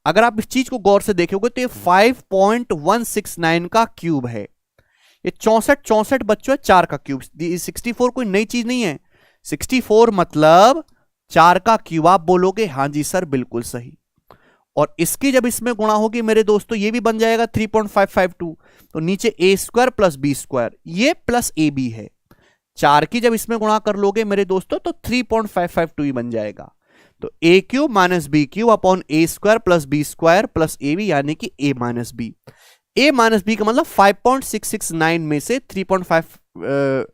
अगर आप इस चीज को गौर से देखोगे तो ये 5.169 का क्यूब है, ये 64 बच्चों है 4 का क्यूब। 64 कोई नई चीज नहीं है, 64 मतलब 4 का क्यूब। आप बोलोगे हाँ जी सर बिल्कुल सही। और इसकी जब इसमें गुणा होगी मेरे दोस्तों ये भी बन जाएगा 3.552, तो नीचे A square plus B square, ये प्लस ए बी है। 4 की जब इसमें गुणा कर लोगे मेरे दोस्तों तो 3.552 ही बन जाएगा। तो A cube minus B cube upon A square plus B square plus A B, यानी कि A minus B. A minus B का मतलब 5.669 में से 3.52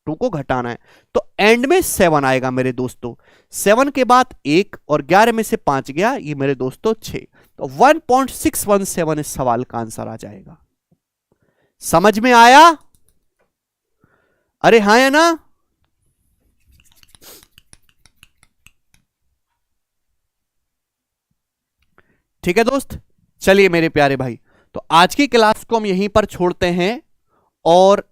को घटाना है, तो एंड में 7 आएगा मेरे दोस्तों। 7 के बाद 1 और 11 में से 5 गया, ये मेरे दोस्तों 6, तो 1.617 इस सवाल का आंसर आ जाएगा। समझ में आया? अरे हाँ या ना? ठीक है दोस्त, चलिए मेरे प्यारे भाई, तो आज की क्लास को हम यहीं पर छोड़ते हैं। और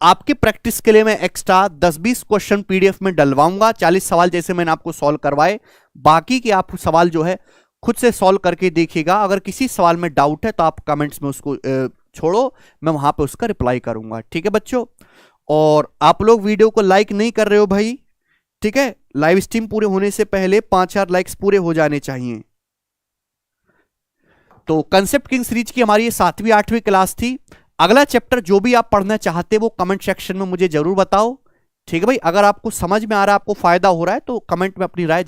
आपकी प्रैक्टिस के लिए मैं एक्स्ट्रा 10-20 क्वेश्चन पीडीएफ में डलवाऊंगा, 40 सवाल जैसे मैंने आपको सॉल्व करवाए। बाकी के आप सवाल जो है खुद से सॉल्व करके देखिएगा। अगर किसी सवाल में डाउट है तो आप कमेंट्स में उसको छोड़ो, मैं वहां पे उसका रिप्लाई करूंगा। ठीक है बच्चों, और आप लोग वीडियो को लाइक नहीं कर रहे हो भाई, ठीक है, लाइव स्ट्रीम पूरे होने से पहले 5-4 लाइक्स पूरे हो जाने चाहिए। तो कंसेप्ट किंग सीरीज की हमारी ये 7वीं 8वीं क्लास थी। अगला चैप्टर जो भी आप पढ़ना चाहते हो वो कमेंट सेक्शन में मुझे जरूर बताओ। ठीक है भाई, अगर आपको समझ में आ रहा है, आपको फायदा हो रहा है, तो कमेंट में अपनी राय